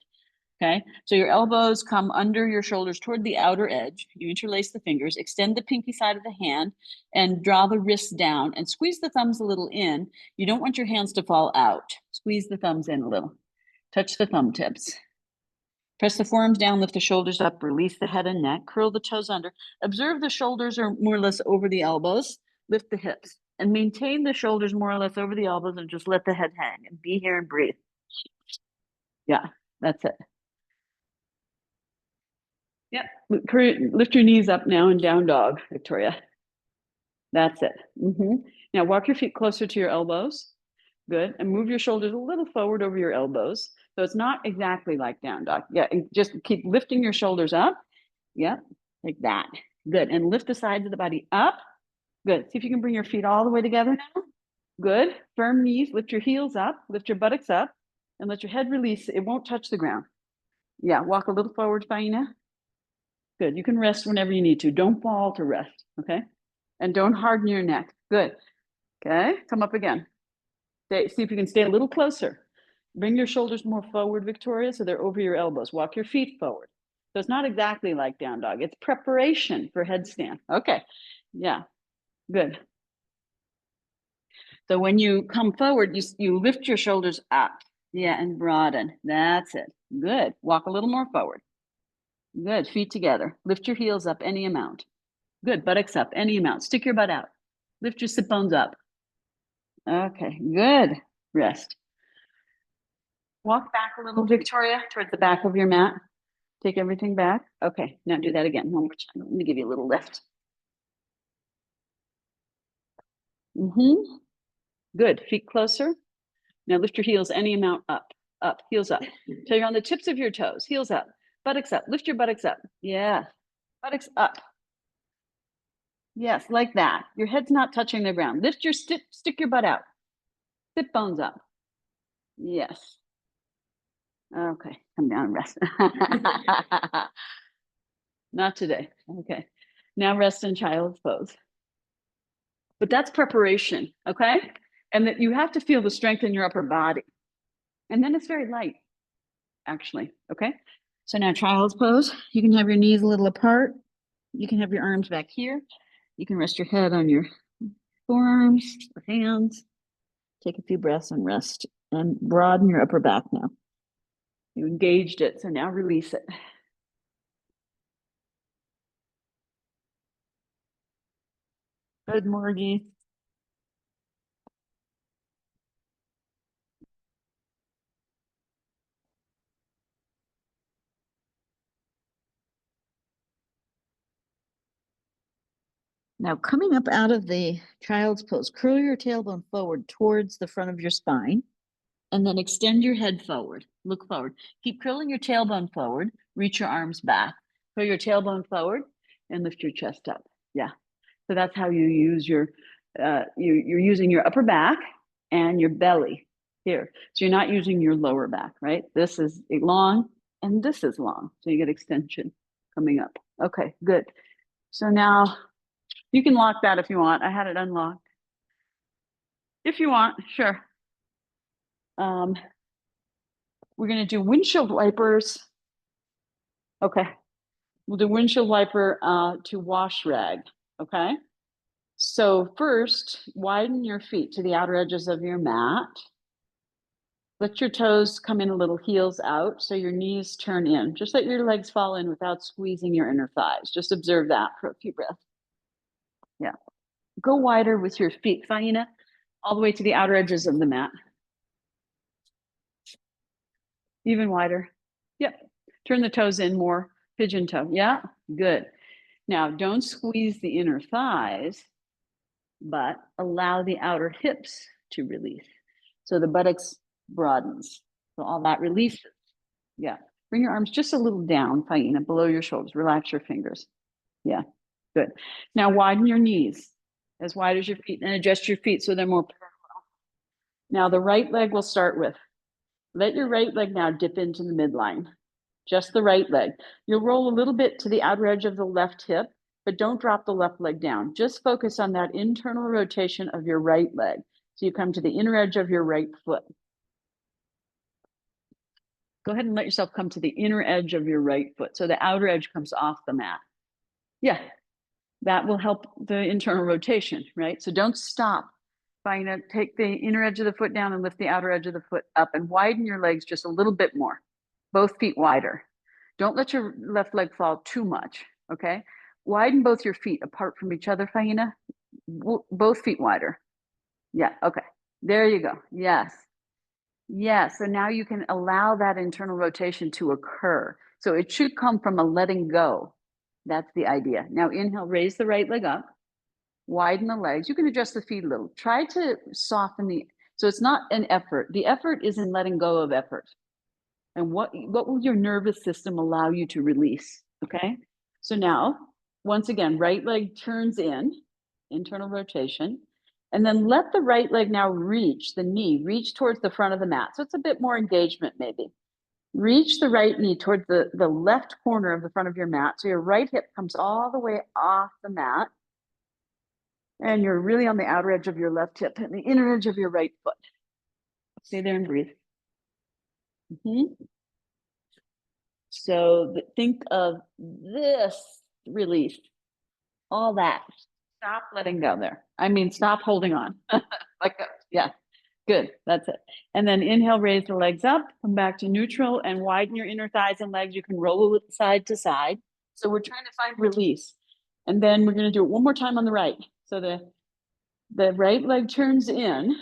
Okay, so your elbows come under your shoulders toward the outer edge. You interlace the fingers, extend the pinky side of the hand, and draw the wrists down and squeeze the thumbs a little in. You don't want your hands to fall out. Squeeze the thumbs in a little. Touch the thumb tips. Press the forearms down, lift the shoulders up, release the head and neck, curl the toes under. Observe the shoulders are more or less over the elbows. Lift the hips and maintain the shoulders more or less over the elbows and just let the head hang and be here and breathe. Yeah, that's it. Yep. Lift your knees up now and down dog, Victoria. That's it. Now walk your feet closer to your elbows. Good. And move your shoulders a little forward over your elbows. So it's not exactly like down dog. Yeah. And just keep lifting your shoulders up. Yep. Like that. Good. And lift the sides of the body up. Good. See if you can bring your feet all the way together now. Good. Firm knees. Lift your heels up. Lift your buttocks up. And let your head release. It won't touch the ground. Yeah. Walk a little forward, Faina. Good. You can rest whenever you need to. Don't fall to rest. Okay. And don't harden your neck. Good. Okay. Come up again. See if you can stay a little closer. Bring your shoulders more forward, Victoria, so they're over your elbows. Walk your feet forward. So it's not exactly like down dog. It's preparation for headstand. Okay. Yeah. Good. So when you come forward, you lift your shoulders up. Yeah. And broaden. That's it. Good. Walk a little more forward. Good. Feet together. Lift your heels up any amount. Good. Buttocks up any amount. Stick your butt out. Lift your sit bones up. Okay. Good. Rest. Walk back a little, Victoria, towards the back of your mat. Take everything back. Okay. Now do that again. One more time. Let me give you a little lift. Good. Feet closer. Now lift your heels any amount up. Up. Heels up. So you're on the tips of your toes. Heels up. Buttocks up. Lift your buttocks up. Yeah. Buttocks up. Yes, like that. Your head's not touching the ground. Lift your stick your butt out. Sit bones up. Yes. Okay, come down, rest. Not today. Okay. Now rest in child's pose. But that's preparation, okay? And that you have to feel the strength in your upper body. And then it's very light, actually, okay? So now child's pose. You can have your knees a little apart. You can have your arms back here. You can rest your head on your forearms or hands. Take a few breaths and rest and broaden your upper back now. You engaged it, so now release it. Good, Morgie. Now coming up out of the child's pose, curl your tailbone forward towards the front of your spine, and then extend your head forward. Look forward. Keep curling your tailbone forward. Reach your arms back. Curl your tailbone forward and lift your chest up. Yeah. So that's how you use your, you're using your upper back and your belly here. So you're not using your lower back, right? This is long and this is long. So you get extension coming up. Okay, good. So now you can lock that if you want. I had it unlocked. If you want, sure. We're going to do windshield wipers. Okay. We'll do windshield wiper to wash rag. Okay. So first, widen your feet to the outer edges of your mat. Let your toes come in a little, heels out, so your knees turn in. Just let your legs fall in without squeezing your inner thighs. Just observe that for a few breaths. Yeah. Go wider with your feet, Faina, all the way to the outer edges of the mat. Even wider. Yep. Turn the toes in more. Pigeon toe. Yeah. Good. Now, don't squeeze the inner thighs, but allow the outer hips to release. So the buttocks broadens. So all that releases. Yeah. Bring your arms just a little down, Faina, below your shoulders. Relax your fingers. Yeah. Good. Now widen your knees as wide as your feet and adjust your feet so they're more parallel. Now the right leg we'll start with. Let your right leg now dip into the midline. Just the right leg. You'll roll a little bit to the outer edge of the left hip, but don't drop the left leg down. Just focus on that internal rotation of your right leg. So you come to the inner edge of your right foot. Go ahead and let yourself come to the inner edge of your right foot. So the outer edge comes off the mat. Yeah, that will help the internal rotation, right? So don't stop. Trying to take the inner edge of the foot down and lift the outer edge of the foot up and widen your legs just a little bit more. Both feet wider. Don't let your left leg fall too much, okay? Widen both your feet apart from each other, Faina. Both feet wider. Yeah, okay. There you go. Yes. Yes. So now you can allow that internal rotation to occur. So it should come from a letting go. That's the idea. Now inhale, raise the right leg up, widen the legs. You can adjust the feet a little. Try to soften so it's not an effort. The effort is in letting go of effort. And what will your nervous system allow you to release? Okay. So now, once again, right leg turns in, internal rotation, and then let the right leg now reach the knee, reach towards the front of the mat. So it's a bit more engagement maybe. Reach the right knee towards the left corner of the front of your mat. So your right hip comes all the way off the mat. And you're really on the outer edge of your left hip and the inner edge of your right foot. Stay there and breathe. So think of this release, all that. Stop letting go there. I mean, stop holding on. Like, yeah, good. That's it. And then inhale, raise the legs up, come back to neutral and widen your inner thighs and legs. You can roll it side to side. So we're trying to find release. And then we're going to do it one more time on the right. So the right leg turns in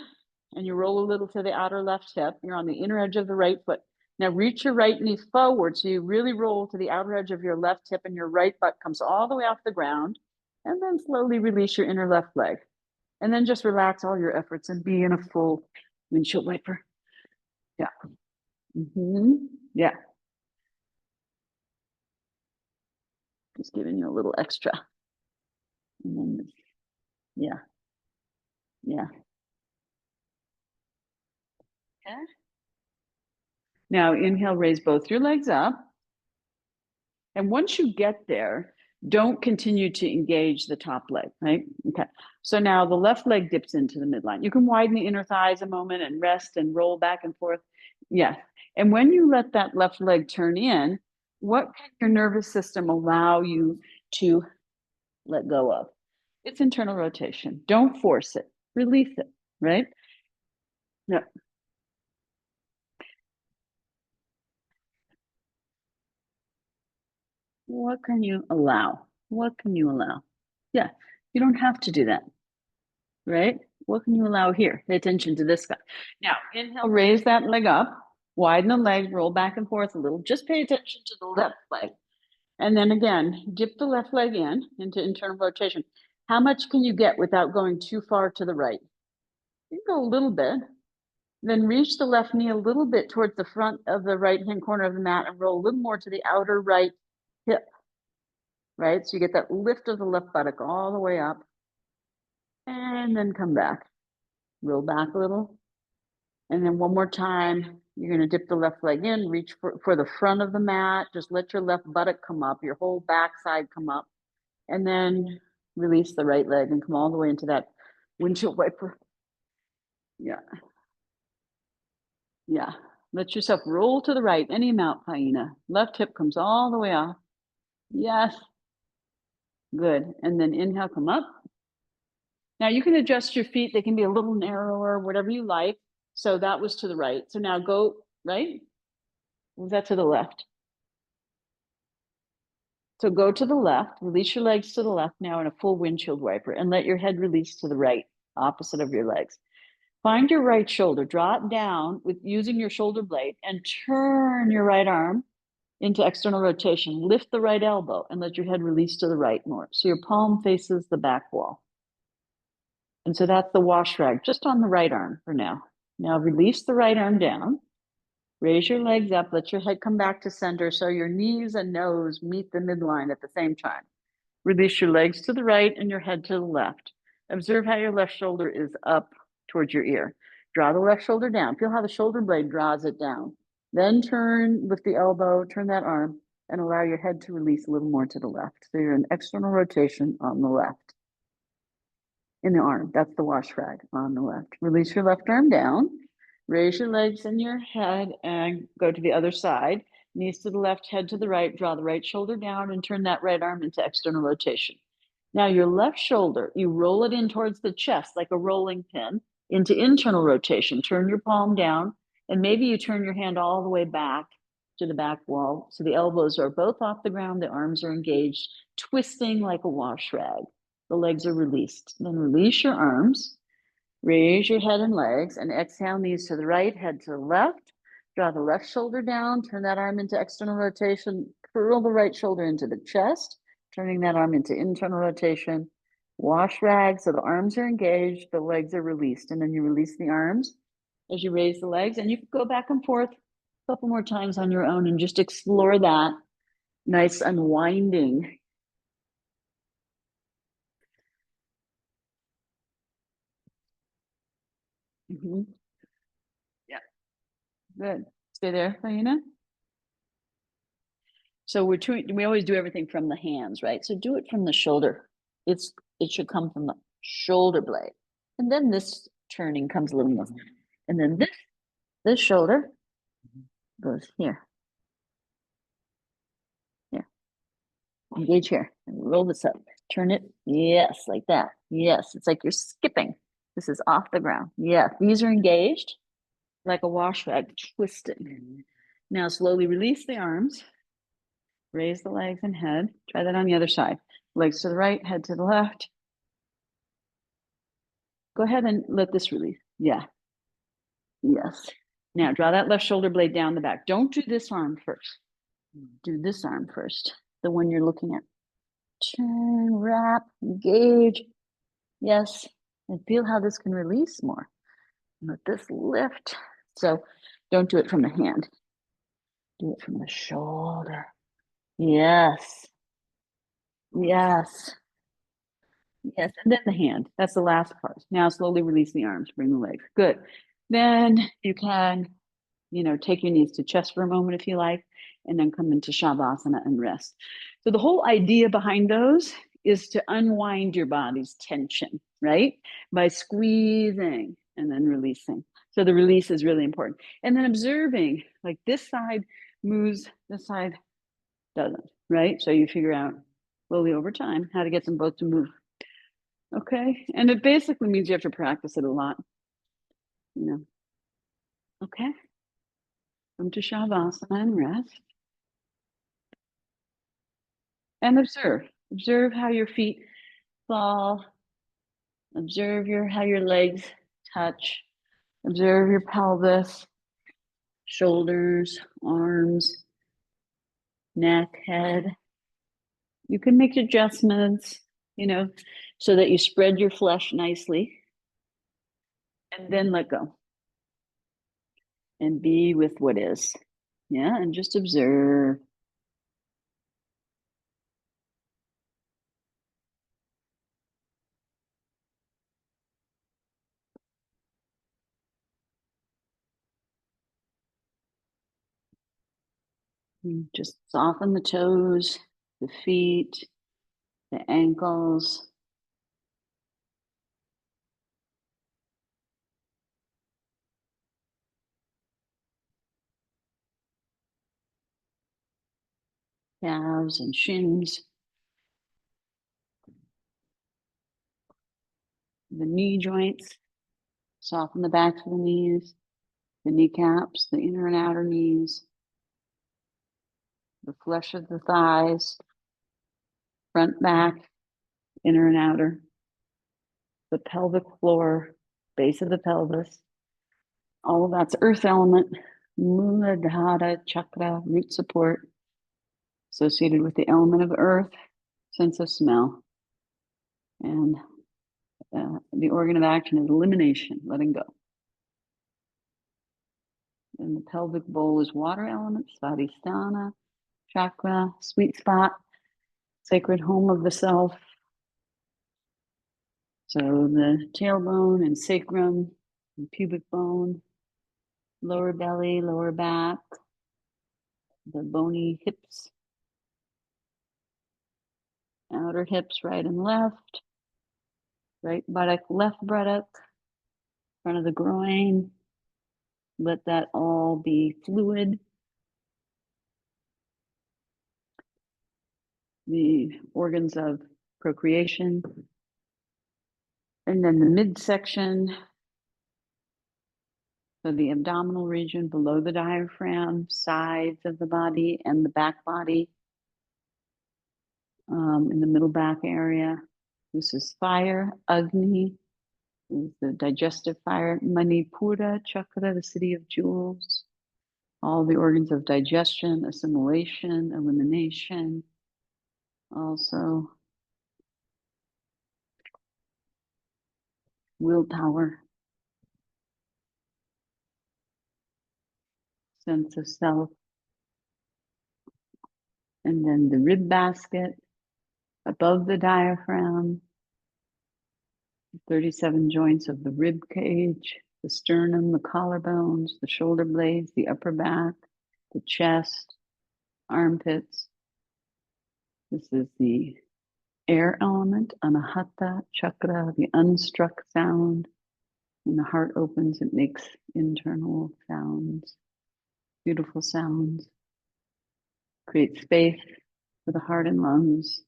and you roll a little to the outer left hip. You're on the inner edge of the right foot. Now reach your right knee forward. So you really roll to the outer edge of your left hip and your right butt comes all the way off the ground. And then slowly release your inner left leg. And then just relax all your efforts and be in a full windshield wiper. Yeah. Yeah. Just giving you a little extra. And then, yeah. Yeah. Okay. Now inhale, raise both your legs up. And once you get there, don't continue to engage the top leg, right? Okay. So now the left leg dips into the midline. You can widen the inner thighs a moment and rest and roll back and forth. Yeah. And when you let that left leg turn in, what can your nervous system allow you to let go of? It's internal rotation. Don't force it. Release it, right? Yeah. What can you allow? What can you allow? Yeah. You don't have to do that, right? What can you allow here? Pay attention to this guy. Now, inhale, raise that leg up, widen the legs, roll back and forth a little. Just pay attention to the left leg. And then again, dip the left leg in into internal rotation. How much can you get without going too far to the right? You can go a little bit. Then reach the left knee a little bit towards the front of the right-hand corner of the mat and roll a little more to the outer right hip, right? So you get that lift of the left buttock all the way up. And then come back. Roll back a little. And then one more time, you're going to dip the left leg in, reach for the front of the mat. Just let your left buttock come up, your whole backside come up. And then release the right leg and come all the way into that windshield wiper. Yeah. Yeah. Let yourself roll to the right, any amount, Paina. Left hip comes all the way off. Yes. Good. And then inhale, come up. Now you can adjust your feet. They can be a little narrower, whatever you like. So that was to the right. So now go right. Was that to the left? So go to the left, release your legs to the left now in a full windshield wiper and let your head release to the right, opposite of your legs. Find your right shoulder, draw it down with using your shoulder blade and turn your right arm into external rotation. Lift the right elbow and let your head release to the right more. So your palm faces the back wall. And so that's the wash rag just on the right arm for now. Now release the right arm down. Raise your legs up, let your head come back to center so your knees and nose meet the midline at the same time. Release your legs to the right and your head to the left. Observe how your left shoulder is up towards your ear. Draw the left shoulder down. Feel how the shoulder blade draws it down. Then turn with the elbow, turn that arm, and allow your head to release a little more to the left. So you're in external rotation on the left. In the arm, that's the wash rag on the left. Release your left arm down. Raise your legs and your head and go to the other side. Knees to the left, head to the right. Draw the right shoulder down and turn that right arm into external rotation. Now your left shoulder, you roll it in towards the chest like a rolling pin into internal rotation. Turn your palm down and maybe you turn your hand all the way back to the back wall. So the elbows are both off the ground, the arms are engaged, twisting like a wash rag. The legs are released. Then release your arms. Raise your head and legs and exhale, knees to the right, head to the left. Draw the left shoulder down, turn that arm into external rotation, curl the right shoulder into the chest, turning that arm into internal rotation. Wash rag, so the arms are engaged, the legs are released, and then you release the arms as you raise the legs, and you can go back and forth a couple more times on your own and just explore that nice unwinding. Yeah, good. Stay there, Raina. So we always do everything from the hands, right? So do it from the shoulder. It should come from the shoulder blade. And then this turning comes a little more. And then this shoulder goes here. Here. Engage here. And roll this up. Turn it. Yes, like that. Yes. It's like you're skipping. This is off the ground. Yeah. These are engaged like a wash rag, twisting. Now slowly release the arms. Raise the legs and head. Try that on the other side. Legs to the right, head to the left. Go ahead and let this release. Yeah. Yes. Now draw that left shoulder blade down the back. Don't do this arm first. Do this arm first. The one you're looking at. Turn, wrap, engage. Yes. And feel how this can release more. Let this lift. So don't do it from the hand. Do it from the shoulder. Yes. Yes. Yes, and then the hand. That's the last part. Now slowly release the arms, bring the legs. Good. Then you can take your knees to chest for a moment if you like, and then come into Shavasana and rest. So the whole idea behind those is to unwind your body's tension, right? By squeezing and then releasing. So the release is really important. And then observing, like this side moves, this side doesn't, right? So you figure out slowly over time how to get them both to move. Okay. And it basically means you have to practice it a lot, you know. Okay. Come to Shavasana and rest. And observe. Observe how your feet fall. Observe how your legs touch. Observe your pelvis, shoulders, arms, neck, head. You can make adjustments, so that you spread your flesh nicely. And then let go. And be with what is. Yeah, and just observe. Just soften the toes, the feet, the ankles. Calves and shins. The knee joints. Soften the backs of the knees, the kneecaps, the inner and outer knees, the flesh of the thighs, front, back, inner and outer, the pelvic floor, base of the pelvis. All of that's earth element, Muladhara chakra, root support, associated with the element of earth, sense of smell. And the organ of action is elimination, letting go. And the pelvic bowl is water element, Svadhisthana chakra, sweet spot, sacred home of the self. So the tailbone and sacrum, and pubic bone, lower belly, lower back, the bony hips, outer hips, right and left, right buttock, left buttock, front of the groin. Let that all be fluid. The organs of procreation. And then the midsection, so the abdominal region below the diaphragm, sides of the body and the back body, in the middle back area. This is fire, Agni, is the digestive fire, Manipura chakra, the city of jewels, all the organs of digestion, assimilation, elimination, also willpower, sense of self, and then the rib basket above the diaphragm, 37 joints of the rib cage, the sternum, the collarbones, the shoulder blades, the upper back, the chest, armpits. This is the air element, Anahata chakra, the unstruck sound. When the heart opens, it makes internal sounds, beautiful sounds. Create space for the heart and lungs.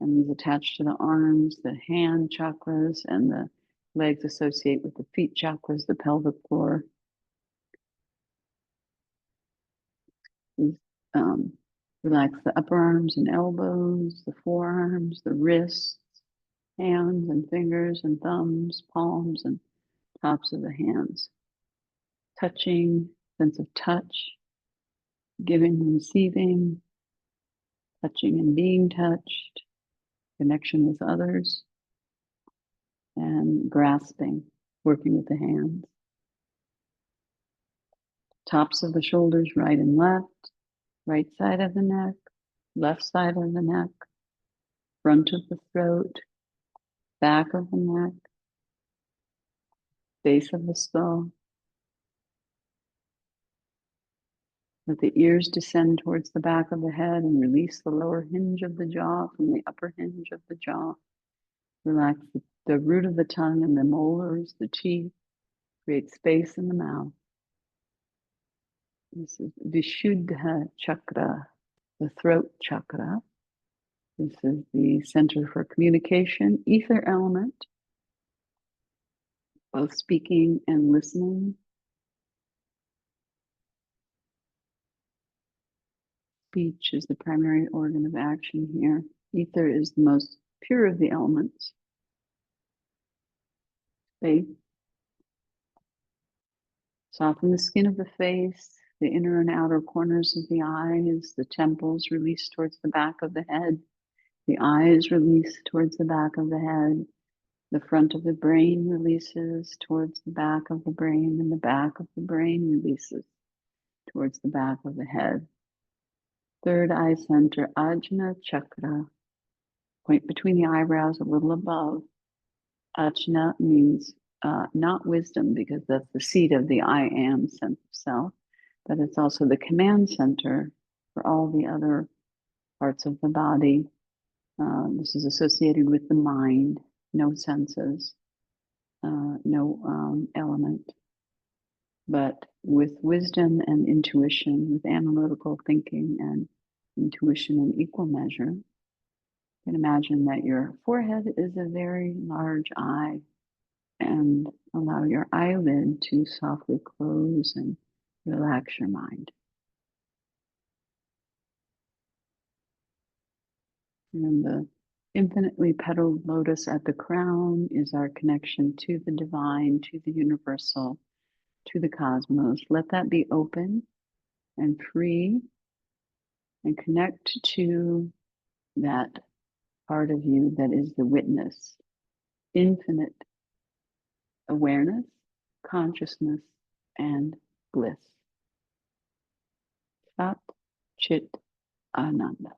And these attach to the arms, the hand chakras, and the legs associate with the feet chakras, the pelvic floor. Relax the upper arms and elbows, the forearms, the wrists, hands and fingers and thumbs, palms and tops of the hands. Touching, sense of touch, giving and receiving, touching and being touched, connection with others, and grasping, working with the hands. Tops of the shoulders, right and left, right side of the neck, left side of the neck, front of the throat, back of the neck, base of the skull, Let the ears descend towards the back of the head and release the lower hinge of the jaw from the upper hinge of the jaw. Relax the root of the tongue and the molars, the teeth. Create space in the mouth. This is Vishuddha chakra, the throat chakra. This is the center for communication, ether element, both speaking and listening. Speech is the primary organ of action here. Ether is the most pure of the elements. Faith. Soften the skin of the face, the inner and outer corners of the eyes, the temples release towards the back of the head, the eyes release towards the back of the head, the front of the brain releases towards the back of the brain, and the back of the brain releases towards the back of the head. Third eye center, Ajna chakra. Point between the eyebrows a little above. Ajna means not wisdom, because that's the seat of the I am sense of self, but it's also the command center for all the other parts of the body. This is associated with the mind, no senses, no element, but with wisdom and intuition, with analytical thinking and intuition in equal measure. You can imagine that your forehead is a very large eye, and allow your eyelid to softly close and relax your mind. And the infinitely petaled lotus at the crown is our connection to the divine, to the universal, to the cosmos. Let that be open and free, and connect to that part of you that is the witness, infinite awareness, consciousness, and bliss. Sat Chit Ananda.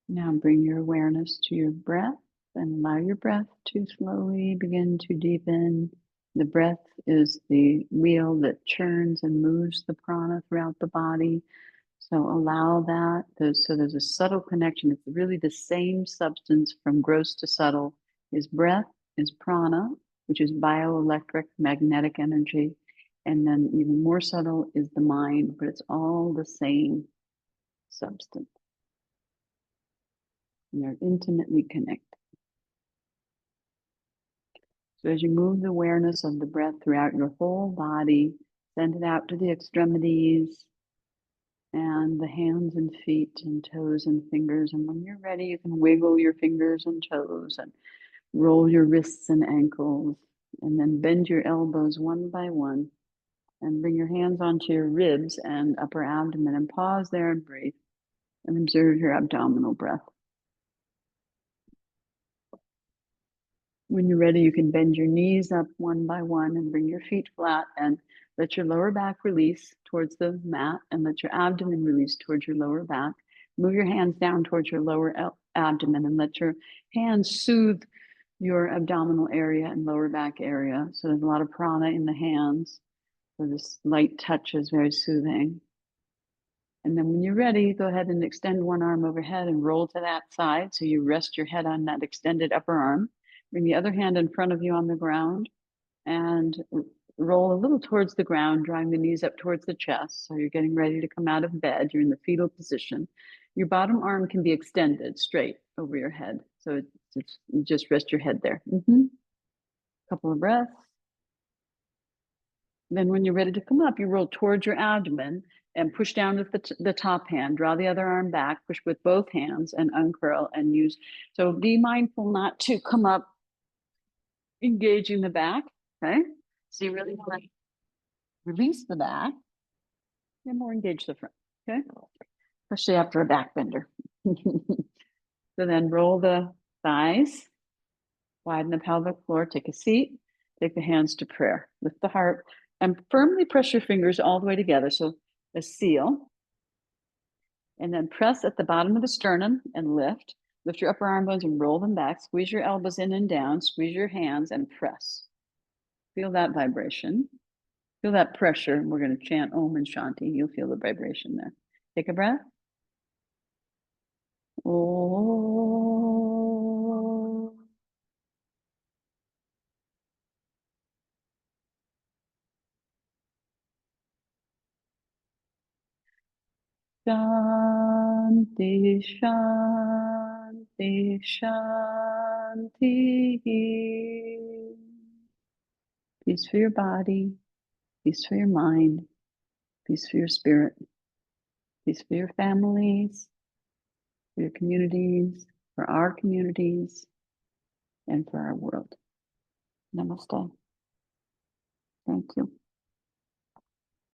Now bring your awareness to your breath and allow your breath to slowly begin to deepen. The breath is the wheel that churns and moves the prana throughout the body. So allow that. So there's a subtle connection. It's really the same substance from gross to subtle. Is breath, is prana, which is bioelectric magnetic energy. And then even more subtle is the mind, but it's all the same substance. And they're intimately connected. So as you move the awareness of the breath throughout your whole body, send it out to the extremities and the hands and feet and toes and fingers. And when you're ready, you can wiggle your fingers and toes and roll your wrists and ankles, and then bend your elbows one by one and bring your hands onto your ribs and upper abdomen, and pause there and breathe and observe your abdominal breath. When you're ready, you can bend your knees up one by one and bring your feet flat, and let your lower back release towards the mat, and let your abdomen release towards your lower back. Move your hands down towards your lower abdomen, and let your hands soothe your abdominal area and lower back area. So there's a lot of prana in the hands. So this light touch is very soothing. And then when you're ready, go ahead and extend one arm overhead and roll to that side. So you rest your head on that extended upper arm. Bring the other hand in front of you on the ground and roll a little towards the ground, drawing the knees up towards the chest. So you're getting ready to come out of bed. You're in the fetal position. Your bottom arm can be extended straight over your head. So you just rest your head there. Couple of breaths. Then when you're ready to come up, you roll towards your abdomen and push down with the top hand. Draw the other arm back, push with both hands and uncurl and use. So be mindful not to come up engaging the back, okay? So you really want to release the back and more engage the front, okay? Especially after a back bender. So then roll the thighs Widen the pelvic floor, take a seat, take the hands to prayer. Lift the heart and firmly press your fingers all the way together. So a seal. And then press at the bottom of the sternum and lift. Lift your upper arm bones and roll them back. Squeeze your elbows in and down. Squeeze your hands and press. Feel that vibration. Feel that pressure. We're going to chant Om and Shanti. You'll feel the vibration there. Take a breath. Om. Shanti, Shanti, Shanti. Peace for your body, peace for your mind, peace for your spirit, peace for your families, for your communities, for our communities, and for our world. Namaste. Thank you.